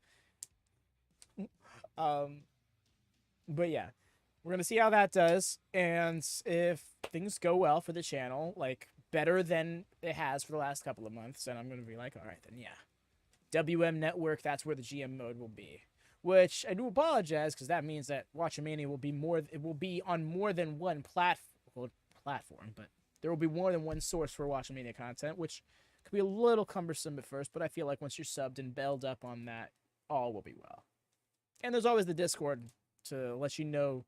But yeah, we're going to see how that does. And if things go well for the channel, like better than it has for the last couple of months, then I'm going to be like, all right, then yeah, WM Network, that's where the GM mode will be. Which I do apologize, because that means that WatchaMania will be on more than one platform, but there will be more than one source for WatchaMania content, which could be a little cumbersome at first, but I feel like once you're subbed and belled up on that, all will be well. And there's always the Discord to let you know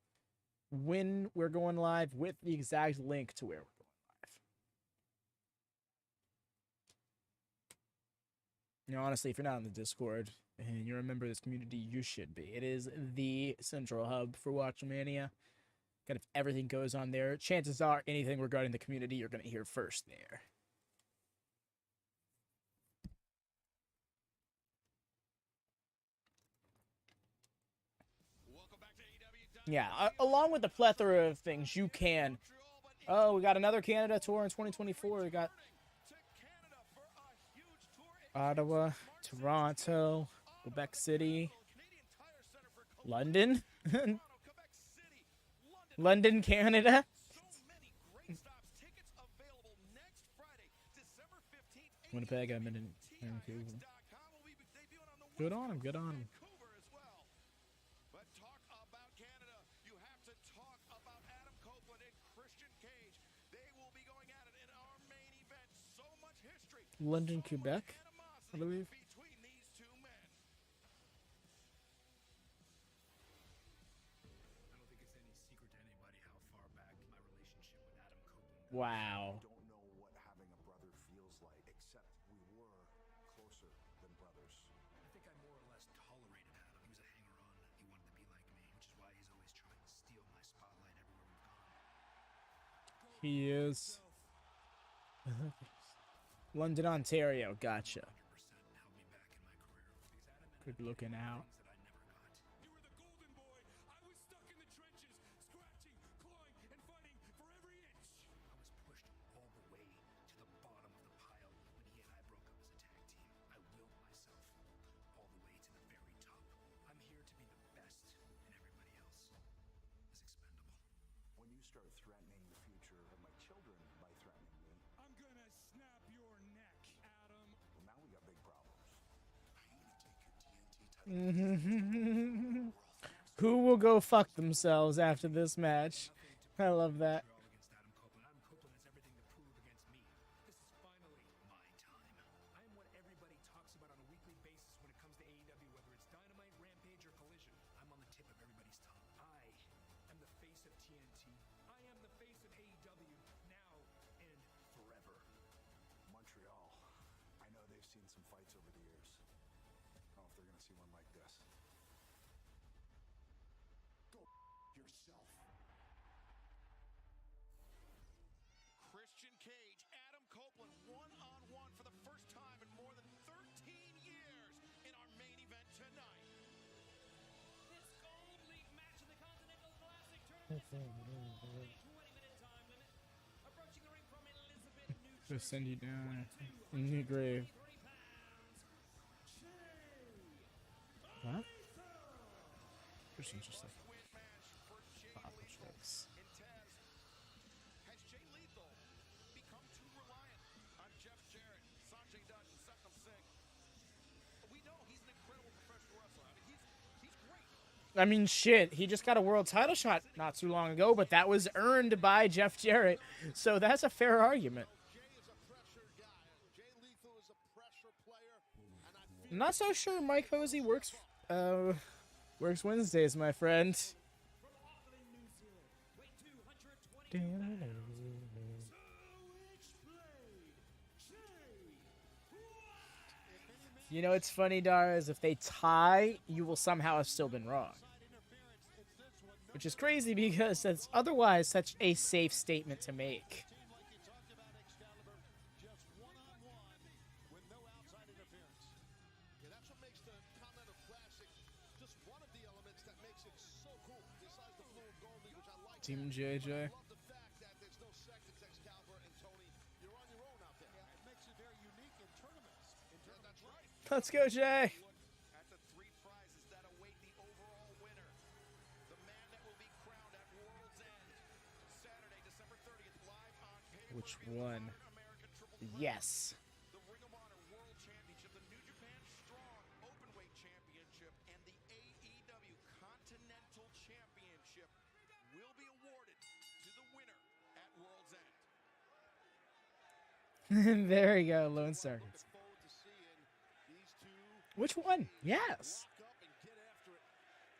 when we're going live with the exact link to where we're going live. You know, honestly, if you're not on the Discord and you're a member of this community, you should be. It is the central hub for WatchMania. Kind of everything goes on there. Chances are anything regarding the community you're going to hear first there. Yeah, along with the plethora of things you can. Oh, we got another Canada tour in 2024. We got Ottawa, Toronto, Quebec City, London, London, Canada. Winnipeg, I'm in Vancouver. Good on him, good on him. London, Quebec, I believe. Wow. Don't know what having a brother feels like, except we were closer than brothers. I think I more or less tolerated Adam. He was a hanger-on. He wanted to be like me, which is why he's always trying to steal my spotlight everywhere we've gone. He is. London, Ontario. Gotcha. Good looking out. You were the golden boy. I was stuck in the trenches, scratching, clawing, and fighting for every inch. I was pushed all the way to the bottom of the pile when he and I broke up as a tag team. I willed myself all the way to the very top. I'm here to be the best, and everybody else is expendable. When you start threatening the future of my children by threatening me, I'm gonna snap your neck, Adam. well, now we got big problems. I'm gonna take your TNT title. Who will go fuck themselves after this match? I love that. Against Adam Copeland. Adam Copeland has everything to prove against me. This is finally my time. I am what everybody talks about on a weekly basis when it comes to AEW, whether it's Dynamite, Rampage, or Collision. I'm on the tip of everybody's tongue. I am the face of TNT. I am the face of AEW now and forever. Montreal, I know they've seen some fights over the years. I don't know if they're going to see one like this. Go yourself. Christian Cage, Adam Copeland, one-on-one for the first time in more than 13 years in our main event tonight. This Gold League match in the Continental Classic Tournament is for a 20-minute time limit. Approaching the ring from Elizabeth, New Just Jersey, send you down in your grave. 3 pounds. What? Christian's just like pop tricks. Has Jay Lethal become too reliant on Jeff Jarrett, Sanjay Dutt, and Satnam Singh? We know he's an incredible professional wrestler. I mean, he's great. I mean, shit, he just got a world title shot not too long ago, but that was earned by Jeff Jarrett, so that's a fair argument. Jay is a pressure guy. Jay Lethal is a pressure player, and I feel I'm not so sure Mike Posey works Wednesdays, my friend. You know, it's funny, Dara, is if they tie, you will somehow have still been wrong. Which is crazy because that's otherwise such a safe statement to make. like you talked about, Excalibur, just one-on-one with no outside interference. Yeah, that's what makes the Continental Classic just one of the elements that makes it so cool. Besides the Blue and Gold League, which I like. Team that. JJ. I love the fact that there's no seconds, Excalibur and Tony. You're on your own out there. Yeah, it makes it very unique in tournaments. Yeah, that's right. Let's go, Jay. At the 3 prizes that await the overall winner, the man that will be crowned at World's End, Saturday, December 30th, live on pay-per-view. Which one? American Triple Threat, Yes. the Ring of Honor World Championship, the New Japan There we go, Lone Star. Looking forward to seeing these two Which one? Yes. lock up and get after it.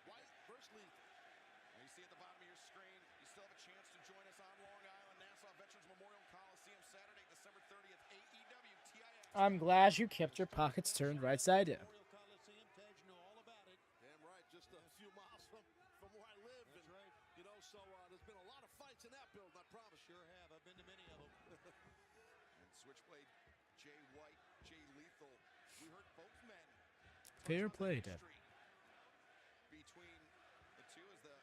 White versus Lethal. You see at the bottom of your screen, you still have a chance to join us on Long Island, Nassau Veterans Memorial Coliseum, Saturday, December 30th, AEW TIX. I'm glad you kept your pockets turned right side down. Memorial Coliseum, Tej, you know all about it. Damn right, just a few miles from where I live. That's and, right. You know, so there's been a lot of fights in that building, I promise. Sure have. I've been to many of them. And Switchblade, Jay White, Jay Lethal. We heard both men. Fair touch on play, the Deb. history between the two as the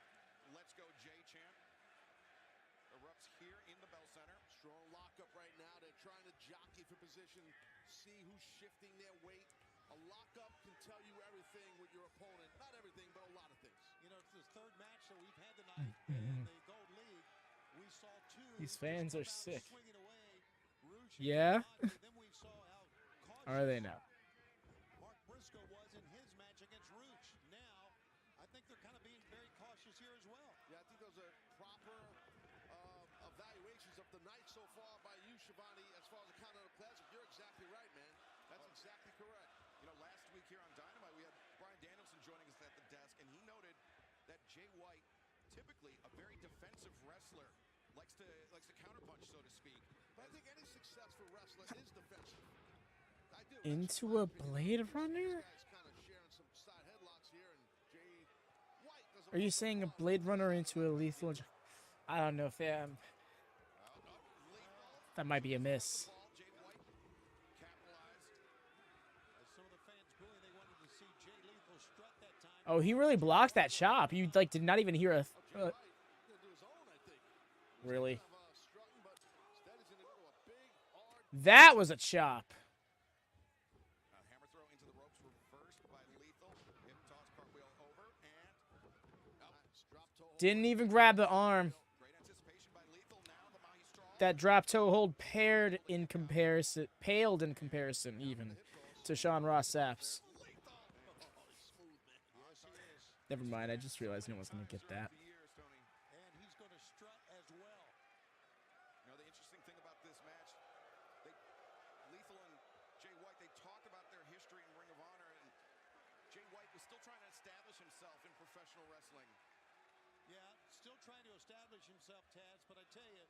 Let's Go Jay chant erupts here in the Bell Center. Strong lockup right now. They're trying to jockey for position, see who's shifting their weight. A lockup can tell you everything with your opponent. Not everything, but a lot of things. You know, it's this third match that we've had tonight in the Gold League. We saw two. These just fans come are out sick. swinging away. Rush Yeah? and then we saw how Are they cautious now? Mark Briscoe was in his match against Ruch. Now, I think they're kind of being very cautious here as well. Yeah, I think those are proper evaluations of the night so far by you, Shivani, as far as the Continental Classic. You're exactly right, man. That's exactly correct. You know, last week here on Dynamite, we had Brian Danielson joining us at the desk, and he noted that Jay White, typically a very defensive wrestler, likes to counterpunch, so to speak. But I think any successful wrestler is defensive. I do. Into a Blade Runner? This guy's kind of sharing some side headlocks here, and Jay White doesn't Are you want to saying a go Blade out. Runner into a lethal? I don't know if that might be a miss. Ball, Jay White capitalized. As some of the fans booing, they wanted to see Jay Lethal strut that time. Oh, he really blocked that chop. You like did not even hear a. Jay White gonna do his own, I think. Really? Kind of, strutting, but instead he's gonna go to a big, hard That was a chop. Hammer throw into the ropes, reversed by Lethal. Hip toss, cartwheel over, and nice drop toe. Didn't even grab the arm. great anticipation by Lethal. Now the Mahi Strong. That drop toe hold paled in comparison even to Sean Ross Sapp's. Never mind, I just realized no one's gonna get that. For years, Tony. And he's going to strut as well. You know, the interesting thing about this match, Lethal and Jay White, they talked about their history in Ring of Honor, and Jay White was still trying to establish himself in professional wrestling. Yeah, still trying to establish himself, Taz, but I tell you,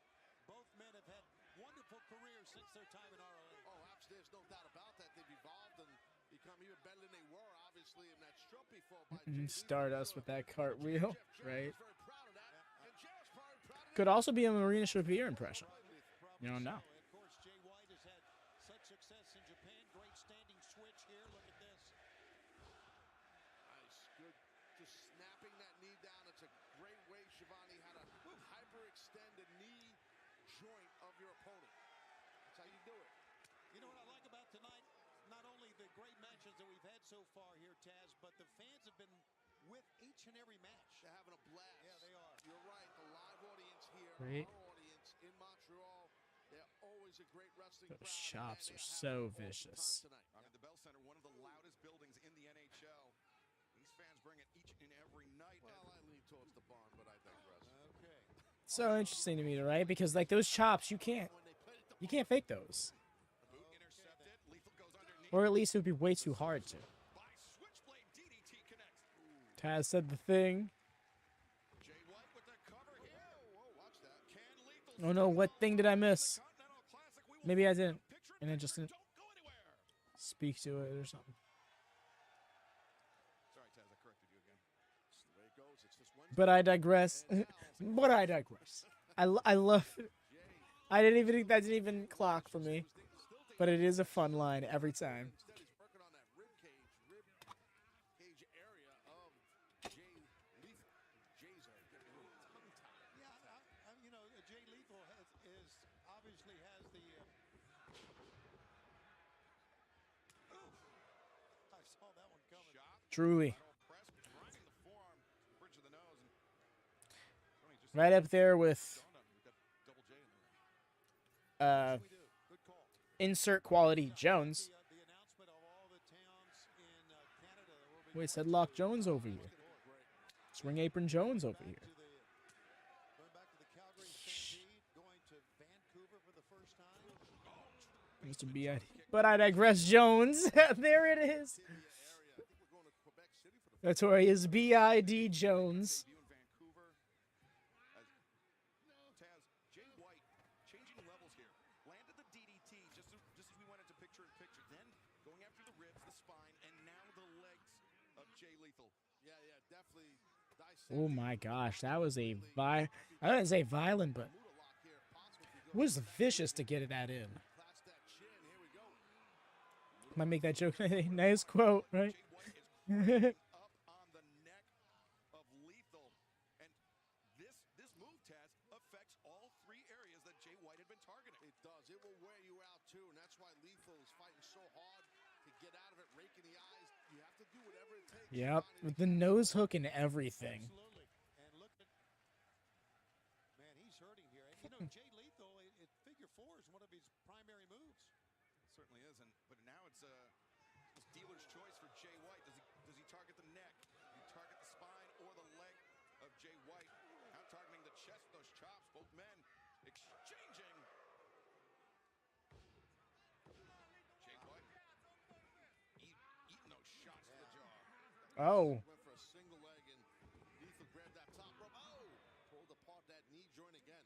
both men have had wonderful careers since their time in ROH. Oh, there's no doubt about that. They've evolved and become even better than they were, obviously, in that Strumpy fall by Jay Lethal. Stardust with that cartwheel, Jeff Jarrett right? was very proud of that, and Jarrett's probably proud of Could also be a Marina Shafir impression. You don't know. And of course, Jay White has had such success in Japan. Great standing switch here. Look at this. Nice, good. Just snapping that knee down. It's a great way, Shivani, how to hyperextend the knee joint of your opponent. That's how you do it. You know what I like about tonight? Not only the great matches that we've had so far here, Taz, but the fans have been with each and every match. They're having a blast. Yeah, they are. You're right. The live audience here, Right. our audience in Montreal, they're always a great wrestling Those crowd. chops and are they're so having an awesome vicious. time tonight. I mean, the Bell Center, one of the loudest buildings in the NHL. These fans bring it each and every night. Well, I lean towards the barn, but I digress. Okay. So interesting to me, right? Because like those chops, you can't fake those, Boot intercepted. Lethal goes underneath. or at least it would be way too hard to. By Switchblade, DDT connects. Taz said the thing. Jay White with the cover here. Whoa, watch that. Can Lethal Oh no, what thing did I miss? Continental Classic? We will Maybe I didn't, picture and I just didn't Don't go anywhere. speak to it or something. Sorry, Taz, I corrected you again. That's the way it goes. It's just one. But I digress. But I digress. I love it. That didn't even clock for me. But it is a fun line every time. Instead, he's working on that rib cage area of Jay Lethal. Jay's getting a little tongue-tied. Yeah, you know, Jay Lethal obviously has the. I saw that one coming. Truly. Press, grinding the forearm, bridge of the nose, and Tony just Right up there with dawned on me, we've got Double J in the ring. We do. Good call. insert quality Jones. The announcement of all the towns in Canada that will be. Wait, Headlock Jones over here. It's Ring Apron Jones over here. Going back to the Calgary Stampede, going to Vancouver for the first time. Mr. B.I.D. But I digress, Jones. There it is. Notorious B.I.D. Jones. Taz, Jay White changing levels here. Landed the DDT just as we went into picture-in-picture. Then going after the ribs, the spine, and now the legs of Jay Lethal. Yeah, definitely. Oh my gosh, that was a I didn't say violent, but it was vicious to get that in. Might make that joke. Nice quote, right? Up on the neck of Lethal. And this move, Taz, affects all three areas that Jay White had been targeting. It does. It will wear you out, too. And that's why Lethal is fighting so hard to get out of it, raking the eyes. You have to do whatever it takes. Yep, with the nose hook and everything. Absolutely. And look at, man, he's hurting here. And, you know, Jay Lethal, figure four is one of his primary moves. It certainly is. But now it's dealer's choice for Jay White. Does he target the neck? Does he target the spine or the leg of Jay White? Now targeting the chest with those chops. Both men exchanging. Jay White eating those shots to the jaw. Oh. Went for a single leg and Lethal grabbed that top rope. Oh! Pulled apart that knee joint again.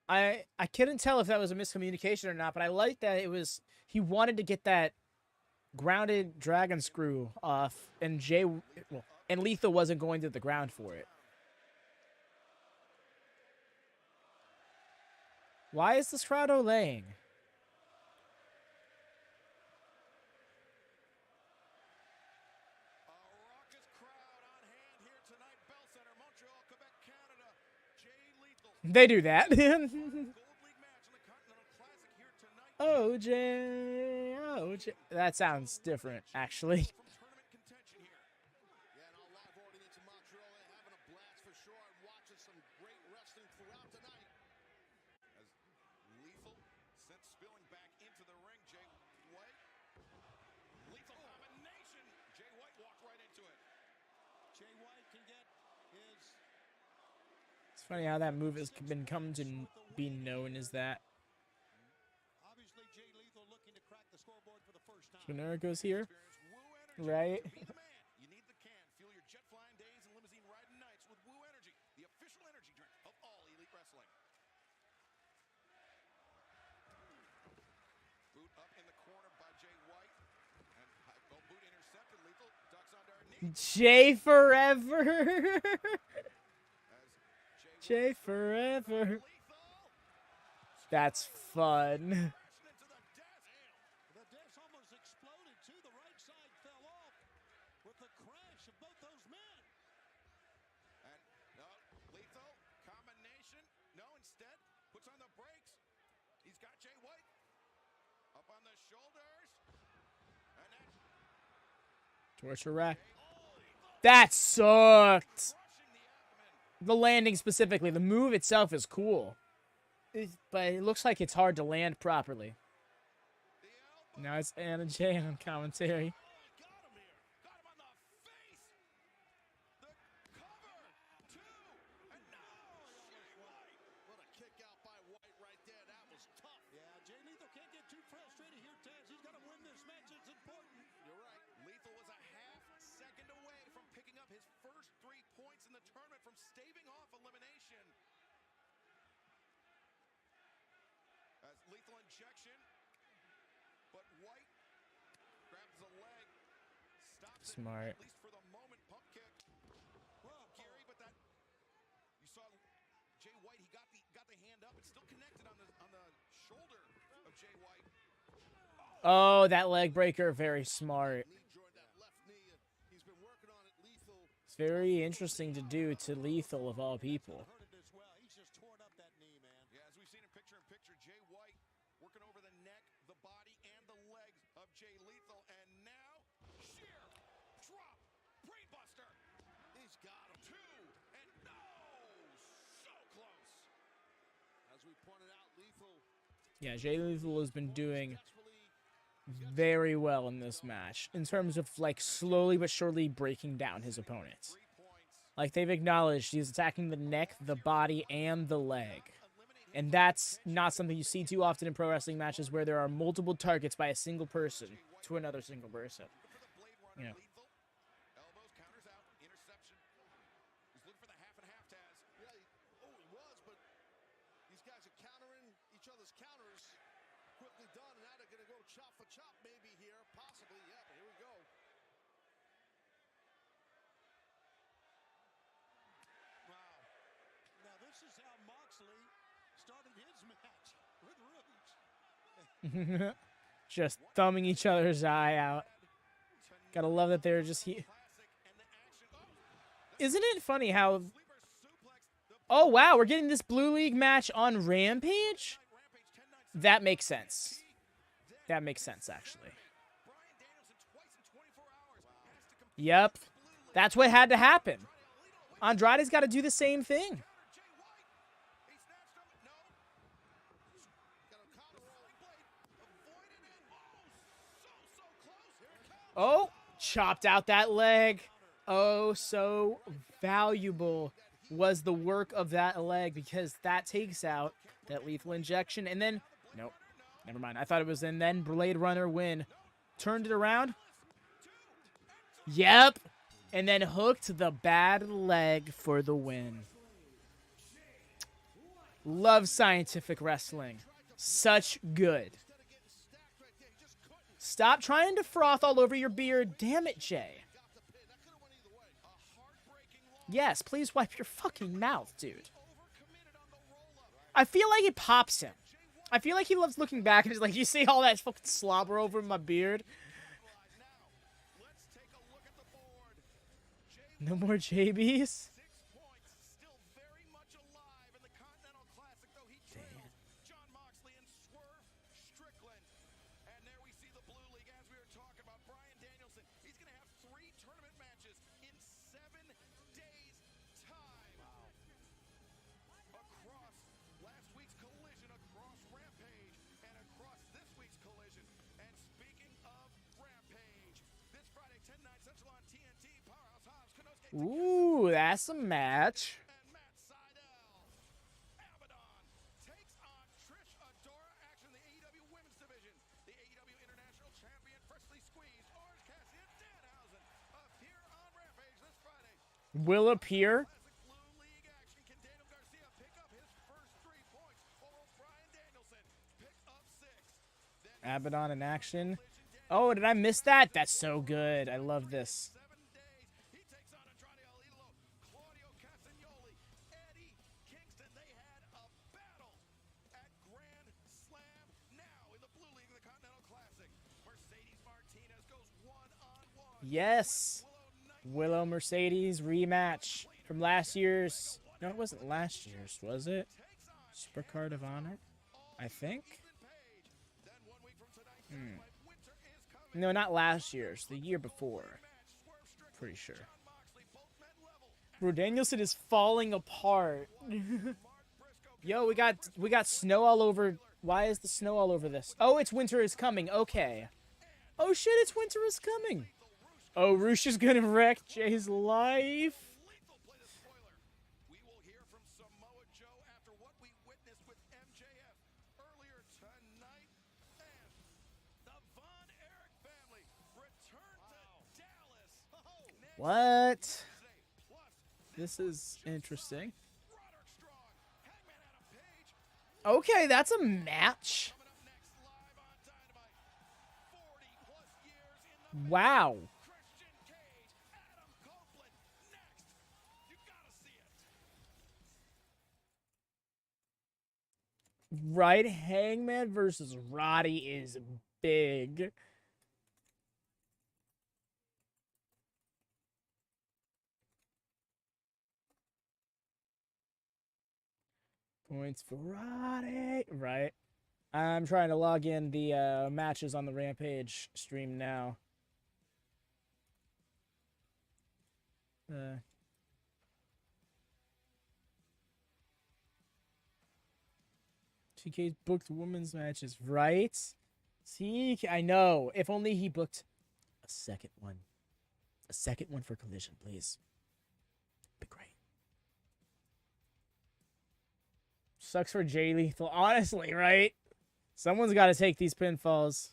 I couldn't tell if that was a miscommunication or not, but I like that it was he wanted to get that grounded dragon screw off, and and Lethal wasn't going to the ground for it. Why is this crowd olaying? A raucous crowd on hand here tonight. Bell Center, Montreal, Quebec, Canada. Jay Lethal. They do that. Gold League match in the Continental Classic here tonight. OJ. That sounds different, actually. From tournament contention here. Yeah, and our live audience in Montreal, they're having a blast for sure and watching some great wrestling throughout tonight. As Lethal sent spilling back into the ring, Jay White. Lethal combination. Jay White walked right into it. Jay White can get his. It's funny how that move has been come to be known as that. Obviously, Jay Lethal looking to crack the scoreboard for the first time. Generic goes here, Experience Woo Energy. right? To be the man, you need the can. Fuel your jet flying days and limousine riding nights with Woo Energy, the official energy drink of all elite wrestling. Boot up in the corner by Jay White. And boot intercepted. Lethal ducks under her knee. Jay forever. As Jay forever. Lethal That's fun. crashing into the desk. The desk almost exploded, too. The right side fell off with the crash of both those men. And no, Lethal combination. No, instead puts on the brakes. He's got Jay White up on the shoulders. And then Torture rack. That sucked. crushing the abdomen. The landing specifically. The move itself is cool. But it looks like it's hard to land properly. The elbow. Now it's Anna Jay on commentary. Oh, got him here. Got him on the face. The cover. Two. And now Jay White. What a kick out by White right there. That was tough. Yeah, Jay Lethal can't get too frustrated here, Taz. He's got to win this match. It's important. You're right. Lethal was a half second away from picking up his first 3 points in the tournament from staving off elimination. As lethal injection, but White grabs the leg, stops Smart. it, at least for the moment. Pump kick. Well, Gary, but that you saw Jay White. He got the hand up. It's still connected on the shoulder of Jay White. Oh, that leg breaker. Very smart. Knee joint, that left knee. He's been working on it. Lethal. It's very interesting to do to Lethal of all people. Heard it as well. He's just torn up that knee, man. Yeah, as we've seen in picture, Jay White working over the neck, the body, and the legs of Jay Lethal. And now, sheer drop, brainbuster. He's got him. Two, and no, so close. As we pointed out, Lethal Yeah, Jay Lethal has been doing successfully very well in this match in terms of like slowly but surely breaking down his opponents. 3 points. Like they've acknowledged he's attacking the neck, the body, and the leg. And that's not something you see too often in pro wrestling matches where there are multiple targets by a single person to another single person. You know. Elbows, counters out, interception. He's looking for the half and half, Taz. Yeah, he was, but these guys are countering each other's counters. Quickly done, and now they're going to go chop for chop maybe here, possibly. Yeah, but here we go. Wow. Now this is how Moxley started his match with Rouge. Just thumbing each other's eye out. Gotta love that they're just here. Isn't it funny how... Oh, wow, we're getting this Blue League match on Rampage? That makes sense. That makes sense, actually. Yep. That's what had to happen. Andrade's got to do the same thing. Oh, chopped out that leg. Oh, so valuable was the work of that leg because that takes out that lethal injection. And then, nope, never mind. I thought it was, and then Blade Runner win. Turned it around. Yep. And then hooked the bad leg for the win. Love scientific wrestling. Such good. Stop trying to froth all over your beard. Damn it, Jay. Yes, please wipe your fucking mouth, dude. I feel like it pops him. I feel like he loves looking back and he's like, you see all that fucking slobber over my beard? No more JBs? Damn. John Moxley and Swerve Strickland. And there we see the Blue League as we were talking about. Bryan Danielson. He's going to have 3 tournament matches in 7 days' time. Wow. Across last week's collision, across Rampage, and across this week's collision. And speaking of Rampage, this Friday, 10/9 Central on TNT, Powerhouse Hobbs, Konosuke. Ooh, that's a match. And Matt Sydal. Abaddon takes on Trish Adora. Action in the AEW Women's Division. The AEW International Champion, freshly squeezed, Orange Cassidy and Danhausen appear on Rampage this Friday. Will appear. Classic Blue League action. Can Daniel Garcia pick up his first 3 points? Or will Bryan Danielson pick up 6? Then Abaddon in action. Oh, did I miss that? That's so good. I love this. 7 days, he takes on Andrade El Idolo, Claudio Castagnoli, Eddie Kingston. They had a battle at Grand Slam. Now in the Blue League of the Continental Classic, Mercedes Martinez goes 1-on-1. Yes. Willow Mercedes rematch from last year's. No, it wasn't last year's, was it? Supercard of Honor, I think. Then 1 week from tonight, winter is coming. No, not last year's. The year before. Pretty sure. Bro, Danielson is falling apart. Yo, we got snow all over. Why is the snow all over this? Oh, it's winter is coming. Okay. Oh shit, it's winter is coming. Oh, Roosh is gonna wreck Jay's life. Lethal play the spoiler. We will hear from Samoa Joe after what we witnessed with MJF earlier tonight. And the Von Erich family return to Dallas. What? This is interesting. Roderick Strong, Hangman Adam Page, Okay, that's a match. coming up next live on Dynamite. 40+ years in the Wow. Christian Cage, Adam Copeland next. You gotta see it. Right, Hangman versus Roddy is big. Points for Roddy. Right. I'm trying to log in the matches on the Rampage stream now. TK's booked women's matches, right? See, I know. If only he booked a second one. A second one for Collision, please. Be great. sucks for Jay Lethal. Honestly, right? Someone's got to take these pinfalls.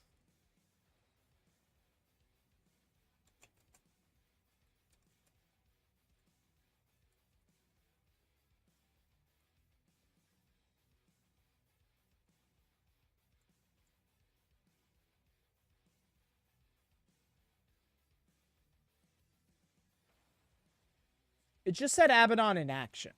It just said Abaddon in action.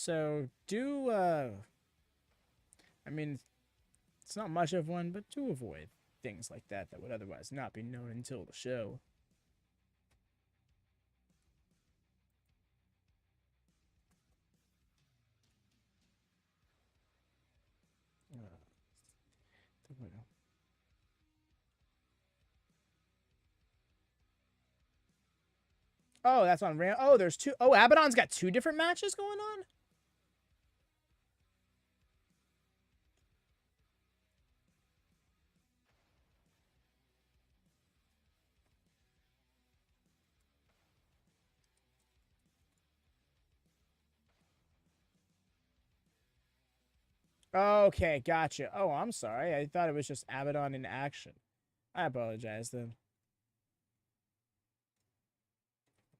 So I mean, it's not much of one, but do avoid things like that would otherwise not be known until the show. Oh, that's on Ram. Oh, there's two. Oh, Abaddon's got two different matches going on? Okay, gotcha. Oh, I'm sorry. I thought it was just Abaddon in action. I apologize then.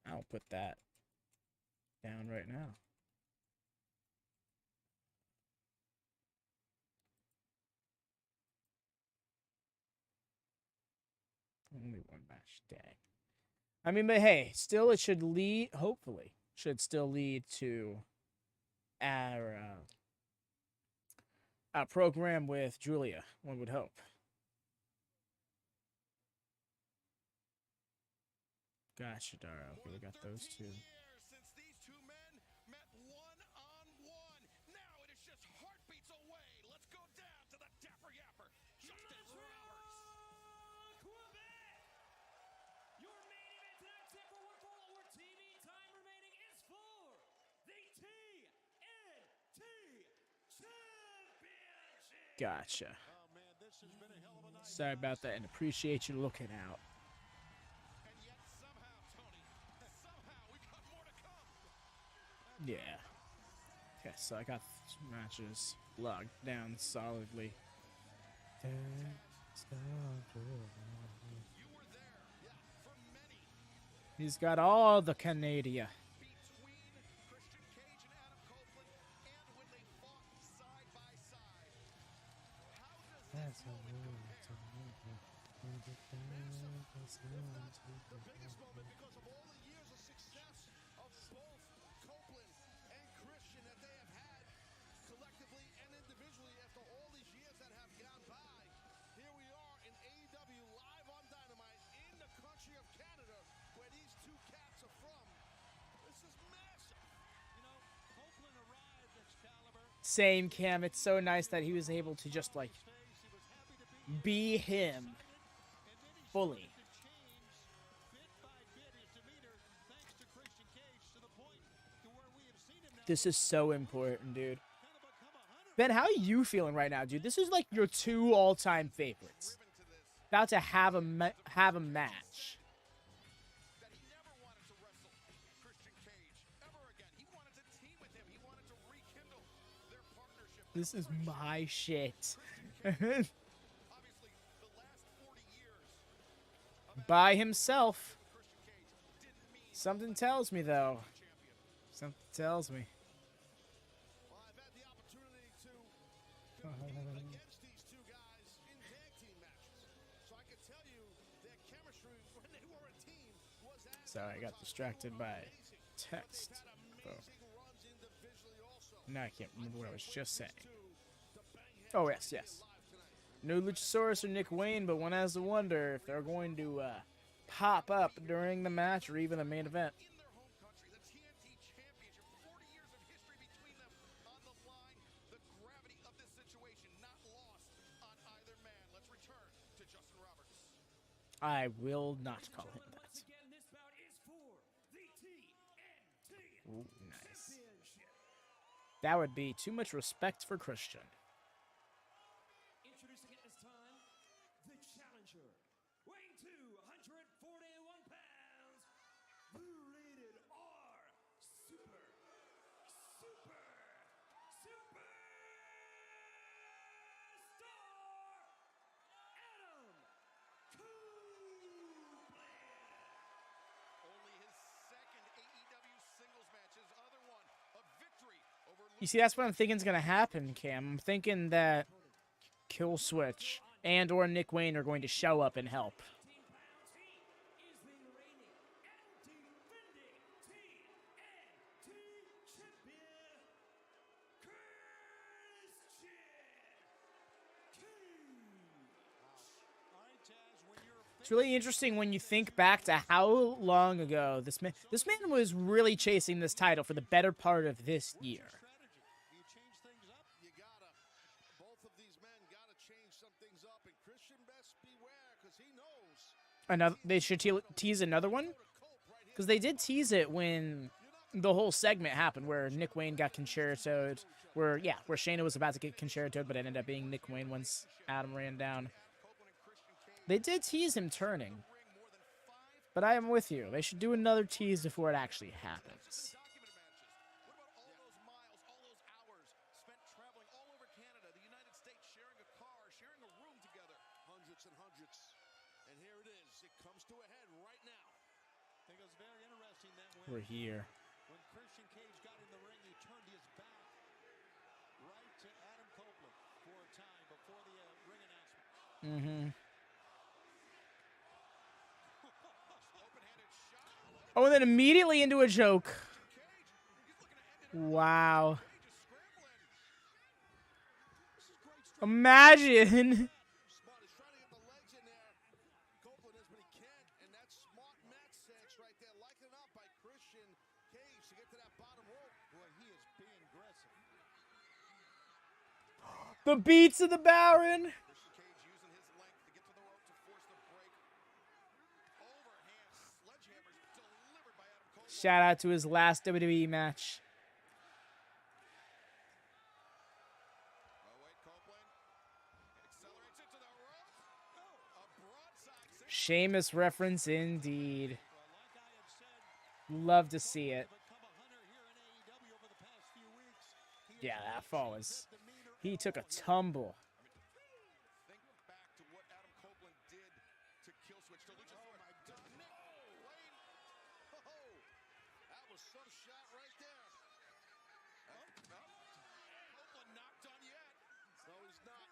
I'll put that down right now. Only one match. Dang. I mean, but hey, still it should lead, hopefully, should still lead to our program with Julia, one would hope. Gotcha, Dara. Okay, we got those two. Since these two men met one-on-one. Now it is just heartbeats away. Let's go down to the Dapper Yapper, Justin Roberts. Quebec! Your main event tonight, set for 1 fall or TV time remaining is for the TNT Championship. Gotcha. Oh, man, this has been a hell of a night. Sorry about that, and appreciate you looking out. And yet somehow, Tony, somehow we got more to come. Yeah. Okay, so I got matches logged down solidly. You were there, yeah, for many. He's got all the Canada. Between Christian Cage and Adam Copeland, and when they fought side by side. How does this moment compare? The biggest moment because of all the years of success of both Copeland and Christian that they have had collectively and individually after all these years that have gone by. Here we are in AEW live on Dynamite in the country of Canada where these two cats are from. This is massive. You know, Copeland arrived Excalibur. Same, Cam. It's so nice that he was able to just, like, He was happy to be be him and then he fully. started to change bit by bit his demeanor thanks to Christian Cage to the point to where we have seen him now This is so important, dude. kind of become a hunter. Ben, how are you feeling right now, dude? This is like your two all-time favorites. About to have a match. That he never wanted to wrestle Christian Cage ever again. He wanted to team with him. He wanted to rekindle their partnership. This is my shit. Obviously, the last 40 years By himself. Christian Cage didn't mean Something tells me, though. champion. Something tells me. Well, I've had the opportunity to compete against these two guys in tag team matches. So I can tell you their chemistry when they were a team was as Sorry, I got distracted by text. had Oh. amazing runs individually also. Now I can't remember what I was just saying. To bang Oh, yes, yes. No Luchasaurus or Nick Wayne, but one has to wonder if they're going to pop up during the match or even the main event. in their home country, the TNT Championship, 40 years of history between them on the line. The gravity of this situation not lost on either man. Let's return to Justin Roberts. I will not call him that. Once again, this bout is for the TNT Ooh, nice. Championship. That would be too much respect for Christian. Introducing at this time, the challenger, weighing 205 You see, that's what I'm thinking is going to happen, Cam. I'm thinking that Kill Switch and or Nick Wayne are going to show up and help. It's really interesting when you think back to how long ago this man was really chasing this title for the better part of this year. You change things up, you gotta. Both of these men gotta change some things up, and Christian best beware, because he knows. They should tease another one, because they did tease it when the whole segment happened where Nick Wayne got concertoed, where Shayna was about to get concertoed, but it ended up being Nick Wayne once Adam ran down. They did tease him turning, but I am with you. They should do another tease before it actually happens. We're here. When Christian Cage got in the ring, he turned his back right to Adam Copeland for a time before the ring announcement. Oh, and then immediately into a joke. Wow. Imagine. The beats of the Baron. Shout out to his last WWE match. Sheamus reference indeed. Love to see it. Yeah, that fall was... He took a tumble. Think back to what Adam Copeland did to Kill Switch. That was some shot right there. Copeland not done yet. No, he's not.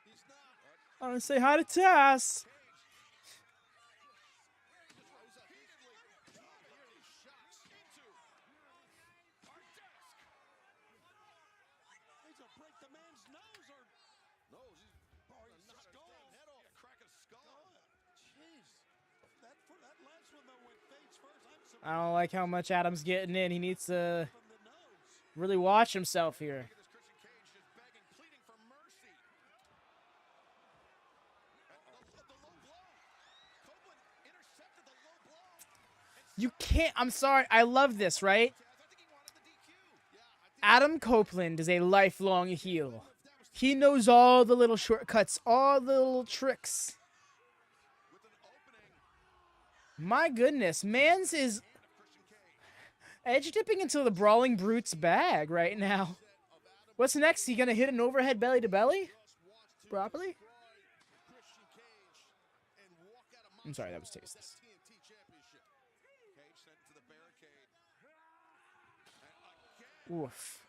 He's not. I want to say hi to Taz. I don't like how much Adam's getting in. He needs to really watch himself here. You can't. I'm sorry. I love this, right? Adam Copeland is a lifelong heel. He knows all the little shortcuts, all the little tricks. My goodness, Mans is edge dipping into the Brawling Brute's bag right now. What's next? He gonna hit an overhead belly to belly? Properly? I'm sorry, that was tasteless. Oof.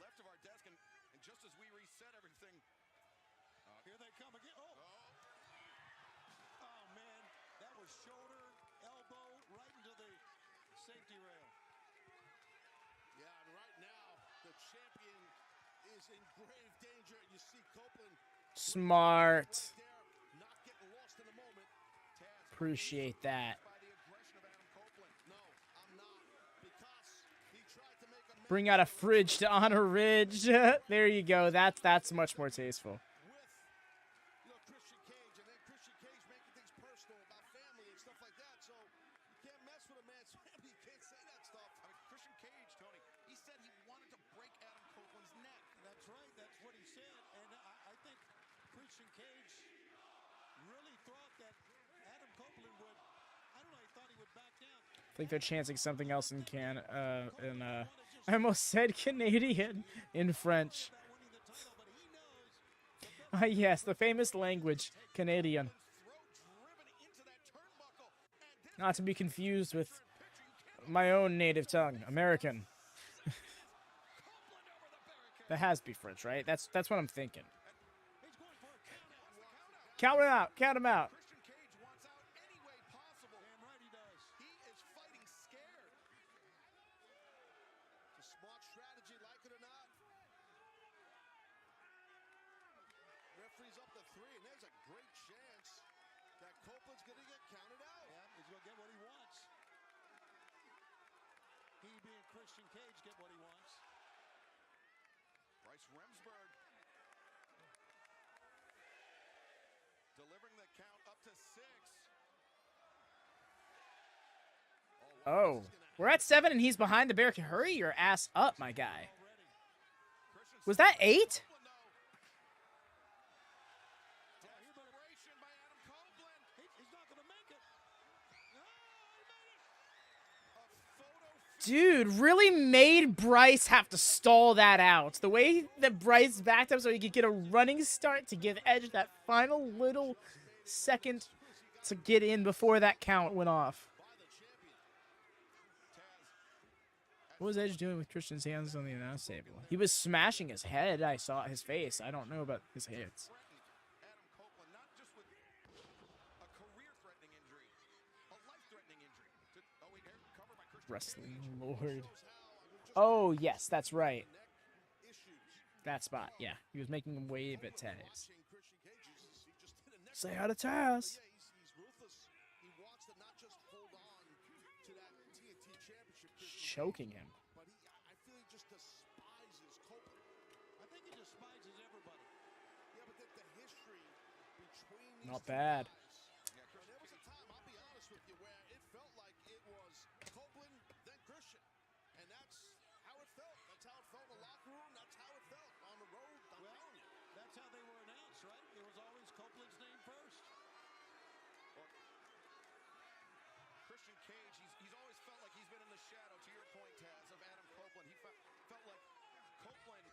Left of our desk, and just as we reset everything, here they come again. Oh man, that was shoulder, elbow, right into the safety rail. Yeah, and right now the champion is in grave danger. You see Copeland Smart. right there, not getting lost in the moment. Appreciate that. Bring out a fridge to honor Ridge. There you go. That's much more tasteful. Christian Cage, and then Christian Cage making things personal about family and stuff like that. So you can't mess with a man's family. You can't say that stuff. I mean, Christian Cage, Tony, he said he wanted to break Adam Copeland's neck. That's right. That's what he said. And I think Christian Cage really thought that Adam Copeland would, I don't know, he thought he would back down. I think they're chanting something else in I almost said Canadian in French. Yes, the famous language, Canadian. Not to be confused with my own native tongue, American. That has to be French, right? That's what I'm thinking. Count him out. Count him out. Christian Cage wants out any way possible. Damn right he does. He is fighting scared. It's a smart strategy, like it or not. Referee's up to 3, and there's a great chance that Copeland's going to get counted out. Yeah, he's going to get what he wants. He being Christian Cage get what he wants. Bryce Remsburg delivering the count up to 6. Oh, we're at 7 and he's behind the barricade. Hurry your ass up, my guy. Was that 8? Celebration by Adam Copeland. He's not going to make it. Dude, really made Bryce have to stall that out. The way that Bryce backed up so he could get a running start to give Edge that final little second to get in before that count went off. What was Edge doing with Christian's hands on the announce table? He was smashing his head. I saw his face. I don't know about his hits. Adam Copeland, not just with a career-threatening injury, a life-threatening injury. Oh, wait, covered by Christian Wrestling Cage. Lord. Shows how Oh, yes, that's right. neck issues. That spot, yeah. He was making him wave at Taz. Watching Christian Cage, he just did a neck. Say hi to Taz. Yeah, he's ruthless. He wants to not just hold on to that TNT championship, Christian Choking him. but I feel he just despises Copeland. I think he despises everybody. Yeah, but the history between these Not two bad. guys. And there was a time, I'll be honest with you, where it felt like it was Copeland, then Christian. And that's how it felt. That's how it felt in the locker room. That's how it felt on the road. I'm telling you. That's how they were announced, right? It was always Copeland's name first. Christian Cage, he's always felt like he's been in the shadow, to your point, Taz, of Adam Copeland. He felt like Copeland,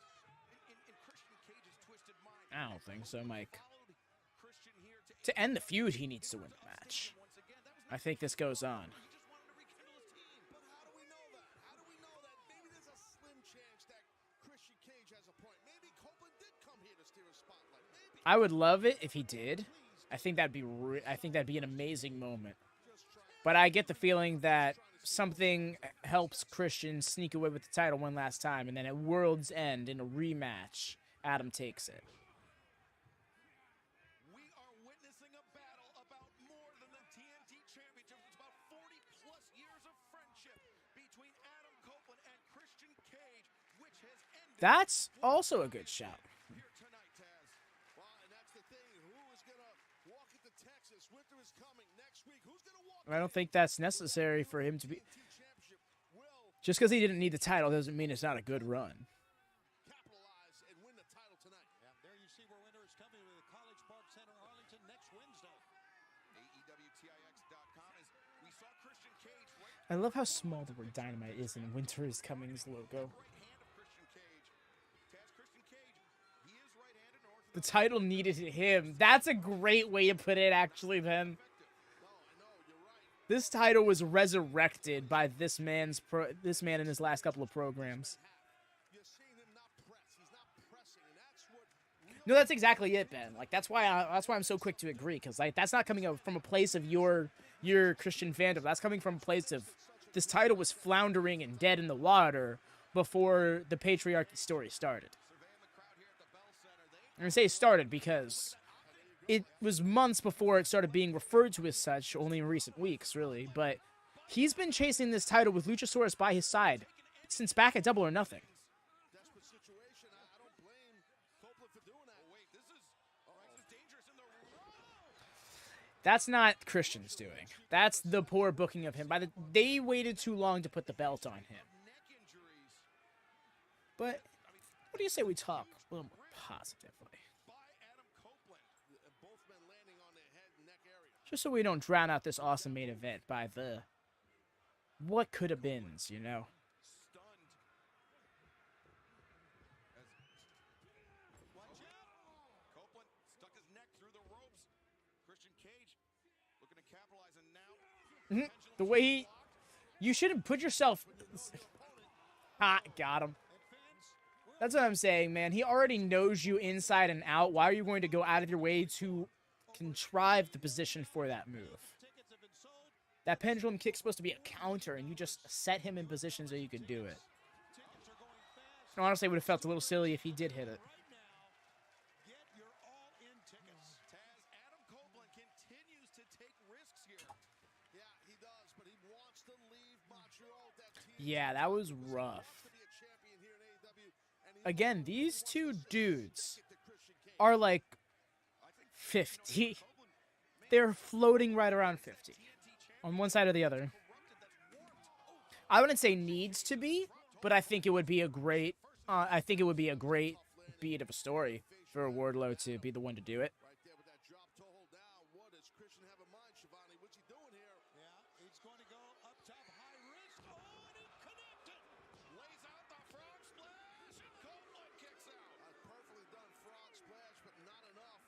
in Christian Cage's twisted mind. I don't think so, Mike. Followed Christian here To end the feud, he needs to win the match. once again. That was I think this goes on. He just wanted to rekindle his team. But how do we know that? How do we know that? Maybe there's a slim chance that Christian Cage has a point. Maybe Copeland did come here to steer a spotlight. Maybe. I would love it if he did. I think that'd be an amazing moment. But I get the feeling that something helps Christian sneak away with the title one last time, and then at World's End in a rematch, Adam takes it. We are witnessing a battle about more than the TNT Championship. It's about 40-plus years of friendship between Adam Copeland and Christian Cage, which has ended That's also a good shout. here tonight, Taz. Well, and that's the thing. Who is going to walk into Texas? Winter is coming next week. Who's going to walk I don't think that's necessary for him to be. TNT Championship will Just because he didn't need the title doesn't mean it's not a good run. capitalize and win the title tonight. Yeah, there you see where winter is coming to the College Park Center, Arlington, next Wednesday. AEWTIX.com as we saw Christian Cage right I love how small the word Dynamite is in Winter is Coming's logo. right hand of Christian Cage. Taz, Christian Cage, he is right-handed in order for The title needed him. That's a great way to put it, actually, Ben. no, I know, you're right. This title was resurrected by this man in his last couple of programs. You're seeing him not press. He's not pressing, and that's what No, that's exactly it, Ben. Like that's why I'm so quick to agree, because like that's not coming from a place of your Christian fandom. That's coming from a place of this title was floundering and dead in the water before the Patriarchy story started. I'm gonna say started because it was months before it started being referred to as such, only in recent weeks, really. But he's been chasing this title with Luchasaurus by his side since back at Double or Nothing. desperate situation. I don't blame Copeland for doing that. Wait, this is dangerous in the That's not Christian's doing. That's the poor booking of him. They waited too long to put the belt on him. neck injuries But what do you say we talk a little more positively? by Adam Copeland. Both men landing on their head and neck area. Just so we don't drown out this awesome main event by the what could have beens, you know? Stunned. Watch out! Copeland stuck his neck through the ropes. Christian Cage looking to capitalize, and now The way you shouldn't put yourself. Ah, got him. That's what I'm saying, man. He already knows you inside and out. Why are you going to go out of your way to contrive the position for that move? That pendulum kick's supposed to be a counter, and you just set him in position so you can do it. Honestly, it would have felt a little silly if he did hit it. Get your all-in tickets. Taz, Adam Copeland continues to take risks here. Yeah, he does, but he wants to leave Montreal. Yeah, that was rough. Again, these two dudes are like 50. They're floating right around 50 on one side or the other. I wouldn't say needs to be, but I think it would be a great beat of a story for Wardlow to be the one to do it. Right there with that drop toe hold down. What does Christian have in mind, Shivani? What's he doing here? Yeah, he's going to go up top, high risk. Oh, and he connected. Lays out the frog splash, and Copeland kicks out. A perfectly done frog splash, but not enough.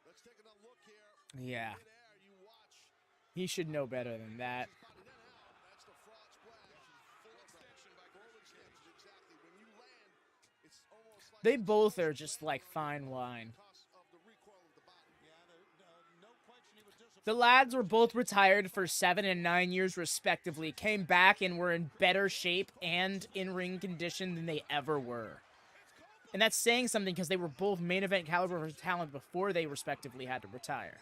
Let's take another look here. Yeah. Midair, you watch. He should know better than that. That's the frog splash. Full extension by Copeland. Exactly. When you land, it's almost like They both are just like fine wine. of the recoil of the body. Yeah, no question he was disappointed. The lads were both retired for 7 and 9 years respectively, came back and were in better shape and in-ring condition than they ever were. And that's saying something because they were both main event caliber talent before they respectively had to retire.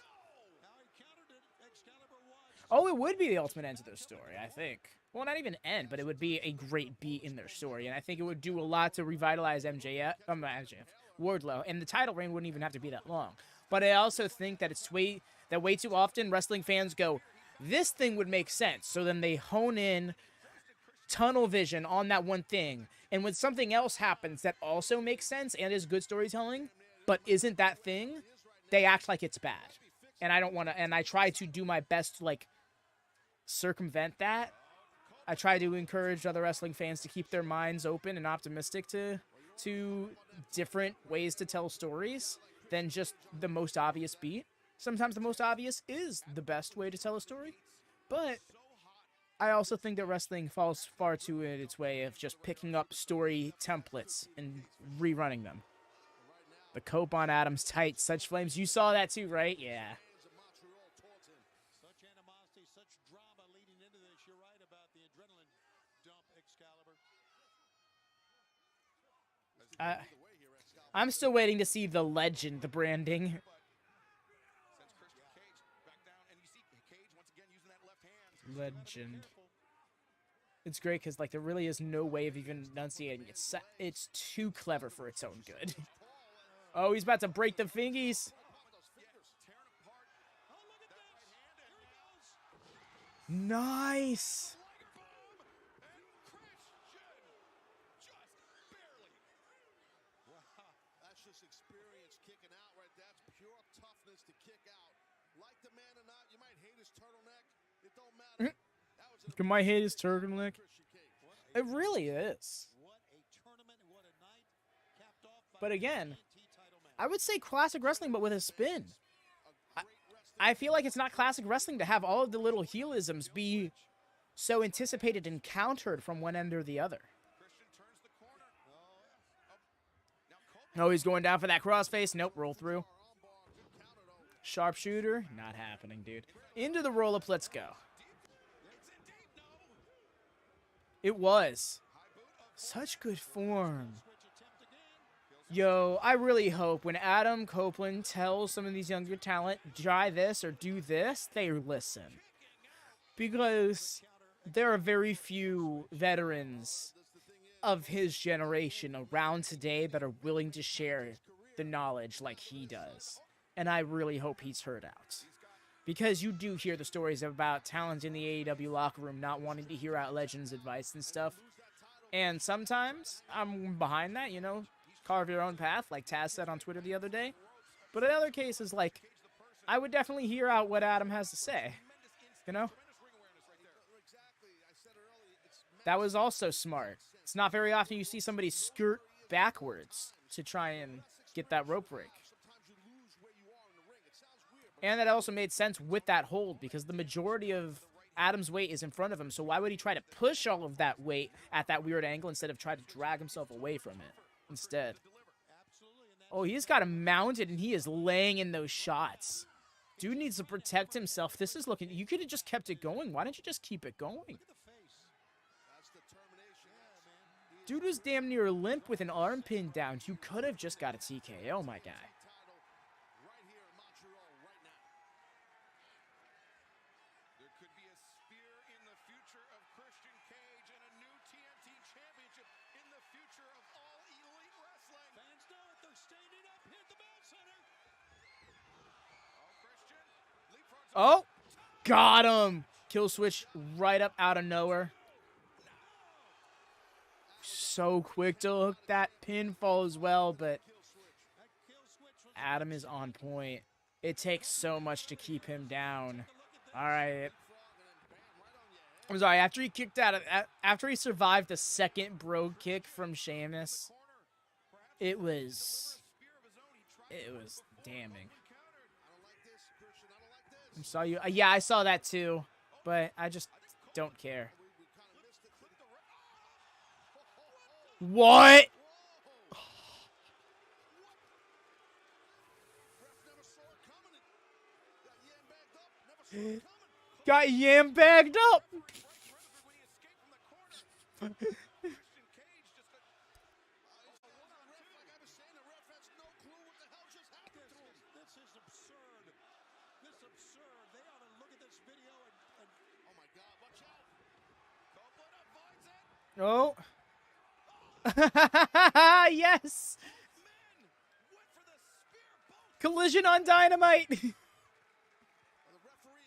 Now he countered it. Excalibur watched. Oh, it would be the ultimate end to their story, I think. Well, not even end, but it would be a great beat in their story. And I think it would do a lot to revitalize Wardlow. And the title reign wouldn't even have to be that long. But I also think that way too often wrestling fans go, this thing would make sense. So then they hone in tunnel vision on that one thing. And when something else happens that also makes sense and is good storytelling, but isn't that thing, they act like it's bad. And I don't want to, and I try to do my best to like circumvent that. I try to encourage other wrestling fans to keep their minds open and optimistic to different ways to tell stories than just the most obvious beat. Sometimes the most obvious is the best way to tell a story, but I also think that wrestling falls far too in its way of just picking up story templates and rerunning them. The Cope on Adam's tight, such flames. You saw that too, right? Yeah. Such animosity, such drama leading into this. You're right about the adrenaline dump, Excalibur. I'm still waiting to see the legend, the branding. Sends Christian Cage back down, and you see Cage once again using that left hand. Legend. It's great because like there really is no way of even enunciating it. It's too clever for its own good. Oh, he's about to break the fingies. Nice. That's just experience kicking out right there. That's pure toughness to kick out. Like the man or not, you might hate his turtleneck. It don't matter. That was You might hate his turtleneck. It really is. What a tournament and what a night capped off by But again, TNT title match. I would say classic wrestling, but with a spin. I feel like it's not classic wrestling to have all of the little heelisms be so anticipated and countered from one end or the other. Christian turns the corner. Oh, he's going down for that crossface. Nope, roll through. Sharpshooter, not happening, dude. Into the roll-up, let's go. It was. Such good form. Yo, I really hope when Adam Copeland tells some of these younger talent, try this or do this, they listen. Because there are very few veterans of his generation around today that are willing to share the knowledge like he does. And I really hope he's heard out. Because you do hear the stories about talent in the AEW locker room not wanting to hear out Legends' advice and stuff. And sometimes I'm behind that, you know, carve your own path, like Taz said on Twitter the other day. But in other cases, like, I would definitely hear out what Adam has to say, you know? That was also smart. It's not very often you see somebody skirt backwards to try and get that rope break. And that also made sense with that hold because the majority of Adam's weight is in front of him. So why would he try to push all of that weight at that weird angle instead of try to drag himself away from it? instead. Oh, he's got him mounted, and he is laying in those shots. Dude needs to protect himself. This is looking... You could have just kept it going. Why didn't you just keep it going? Dude was damn near limp with an arm pinned down. You could have just got a TKO, my guy. Right here in Montreal right now. There could be a spear in the future of Christian Cage and a new TNT championship in the future of all elite wrestling. Fans know it. They're standing up. Hit the bell center. Oh, Christian. Leapfrogs. Oh! Got him! Kill switch right up out of nowhere. So quick to hook that pinfall as well, but Adam is on point. It takes so much to keep him down. All right. I'm sorry, after he kicked out of, after he survived the second brogue kick from Sheamus, it was damning. I saw you. Yeah, I saw that too, but I just don't care. What? Got yam bagged up. This is absurd. This is absurd. They ought to look at this video and Oh my God! Watch out! Copeland avoids it. Oh. Yes. Collision on Dynamite. The referee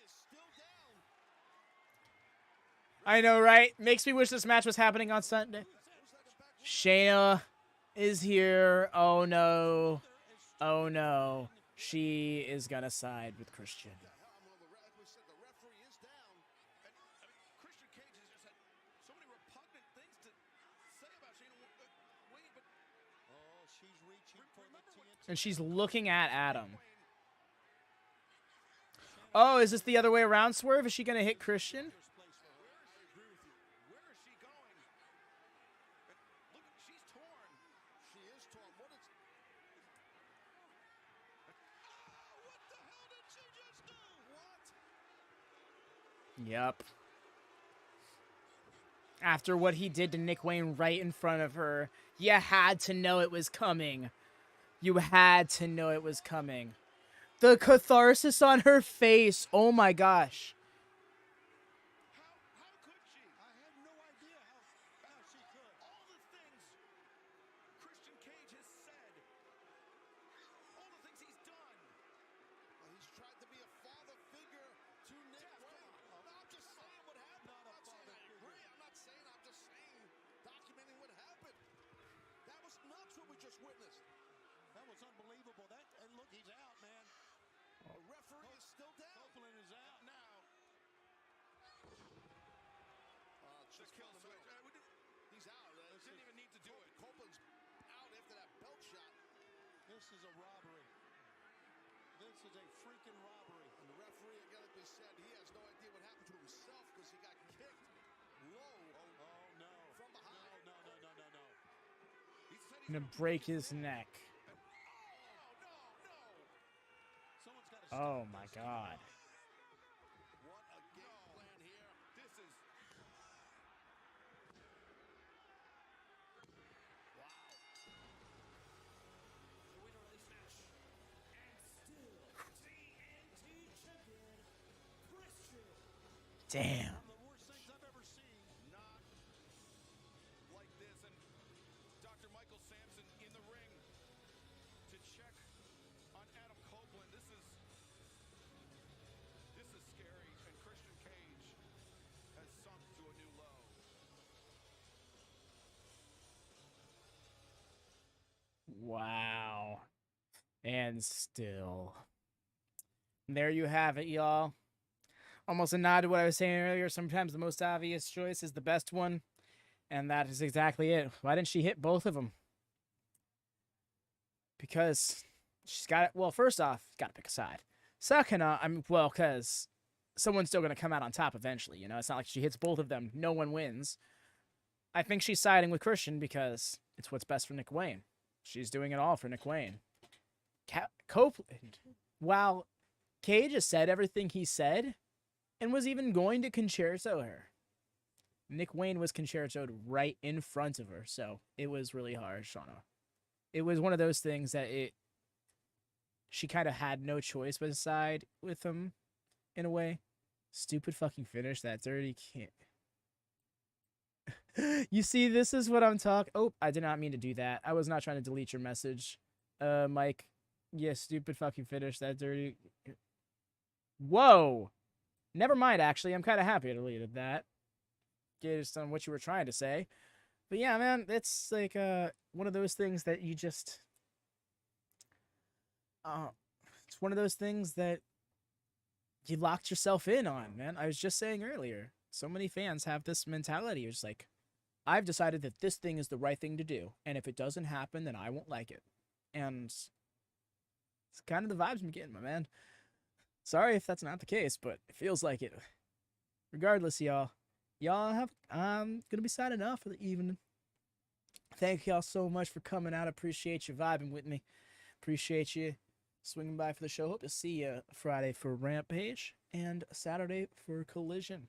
is still down. I know, right? Makes me wish this match was happening on Sunday. Shayna is here. Oh no. Oh no. She is gonna side with Christian. Like we said, the referee is down. And Christian Cage has just had so many repugnant things to say about Shayna. Wait, but oh, she's reaching for the TNT. And she's looking at Adam. Oh, is this the other way around, Swerve? Is she gonna hit Christian? where is she going? Look, she's torn. She is torn. What is? What the hell did she just do? What? Yep. After what he did to Nick Wayne right in front of her, you had to know it was coming. You had to know it was coming. The catharsis on her face. Oh my gosh. How could she? I have no idea how she could. All the things Christian Cage has said. All the things he's done. He's tried to be a father figure to Nick Wayne. No, I'm just saying what happened. I'm not saying I agree. I'm not saying. I'm just saying, documenting what happened. That was nuts what we just witnessed. That was unbelievable. And look, he's out, man. The referee is still down. Copeland is out now. Just kill switch. He's out. Didn't even need to do it. Copeland's out after that belt shot. This is a robbery. This is a freaking robbery. And the referee, again, like we said, he has no idea what happened to himself because he got kicked low. Oh no. From behind. No. He said he's Gonna break his neck. Someone's got to Oh my god. What a game plan here. This is. Wow. The winner of this match, and still TNT champion, Christian. Damn. the worst things I've ever seen. Not like this. And Dr. Michael Sampson in the ring to check on Adam Copeland. This is scary. And Christian Cage has sunk to a new low. Wow. And still. There you have it, y'all. Almost a nod to what I was saying earlier. Sometimes the most obvious choice is the best one. And that is exactly it. Why didn't she hit both of them? Because she's got it. Well, first off, got to pick a side. Second, because someone's still going to come out on top eventually. You know, it's not like she hits both of them. No one wins. I think she's siding with Christian because it's what's best for Nick Wayne. she's doing it all for Nick Wayne. Copeland, while Cage has said everything he said and was even going to concerto her, Nick Wayne was concertoed right in front of her, so it was really harsh on her. It was one of those things that she kind of had no choice but to side with him in a way. Stupid fucking finish, that dirty can't. You see, this is what I'm talking. Oh, I did not mean to do that. I was not trying to delete your message, Mike. Yeah, stupid fucking finish, that dirty. Whoa. Never mind, actually. I'm kind of happy I deleted that. Based on what you were trying to say. But yeah, man, it's like one of those things that you just... it's one of those things that you locked yourself in on, man. I was just saying earlier. So many fans have this mentality. It's like, I've decided that this thing is the right thing to do. And if it doesn't happen, then I won't like it. And it's kind of the vibes I'm getting, my man. Sorry if that's not the case, but it feels like it. Regardless, y'all have, I'm going to be signing off for the evening. Thank y'all so much for coming out. I appreciate you vibing with me. Appreciate you swinging by for the show. Hope to see you Friday for Rampage and Saturday for Collision.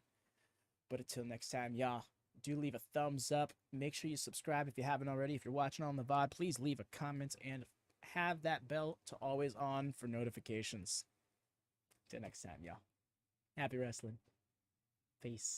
But until next time, y'all, do leave a thumbs up. Make sure you subscribe if you haven't already. If you're watching on the VOD, please leave a comment and have that bell to always on for notifications. Till next time, y'all. Happy wrestling. Peace.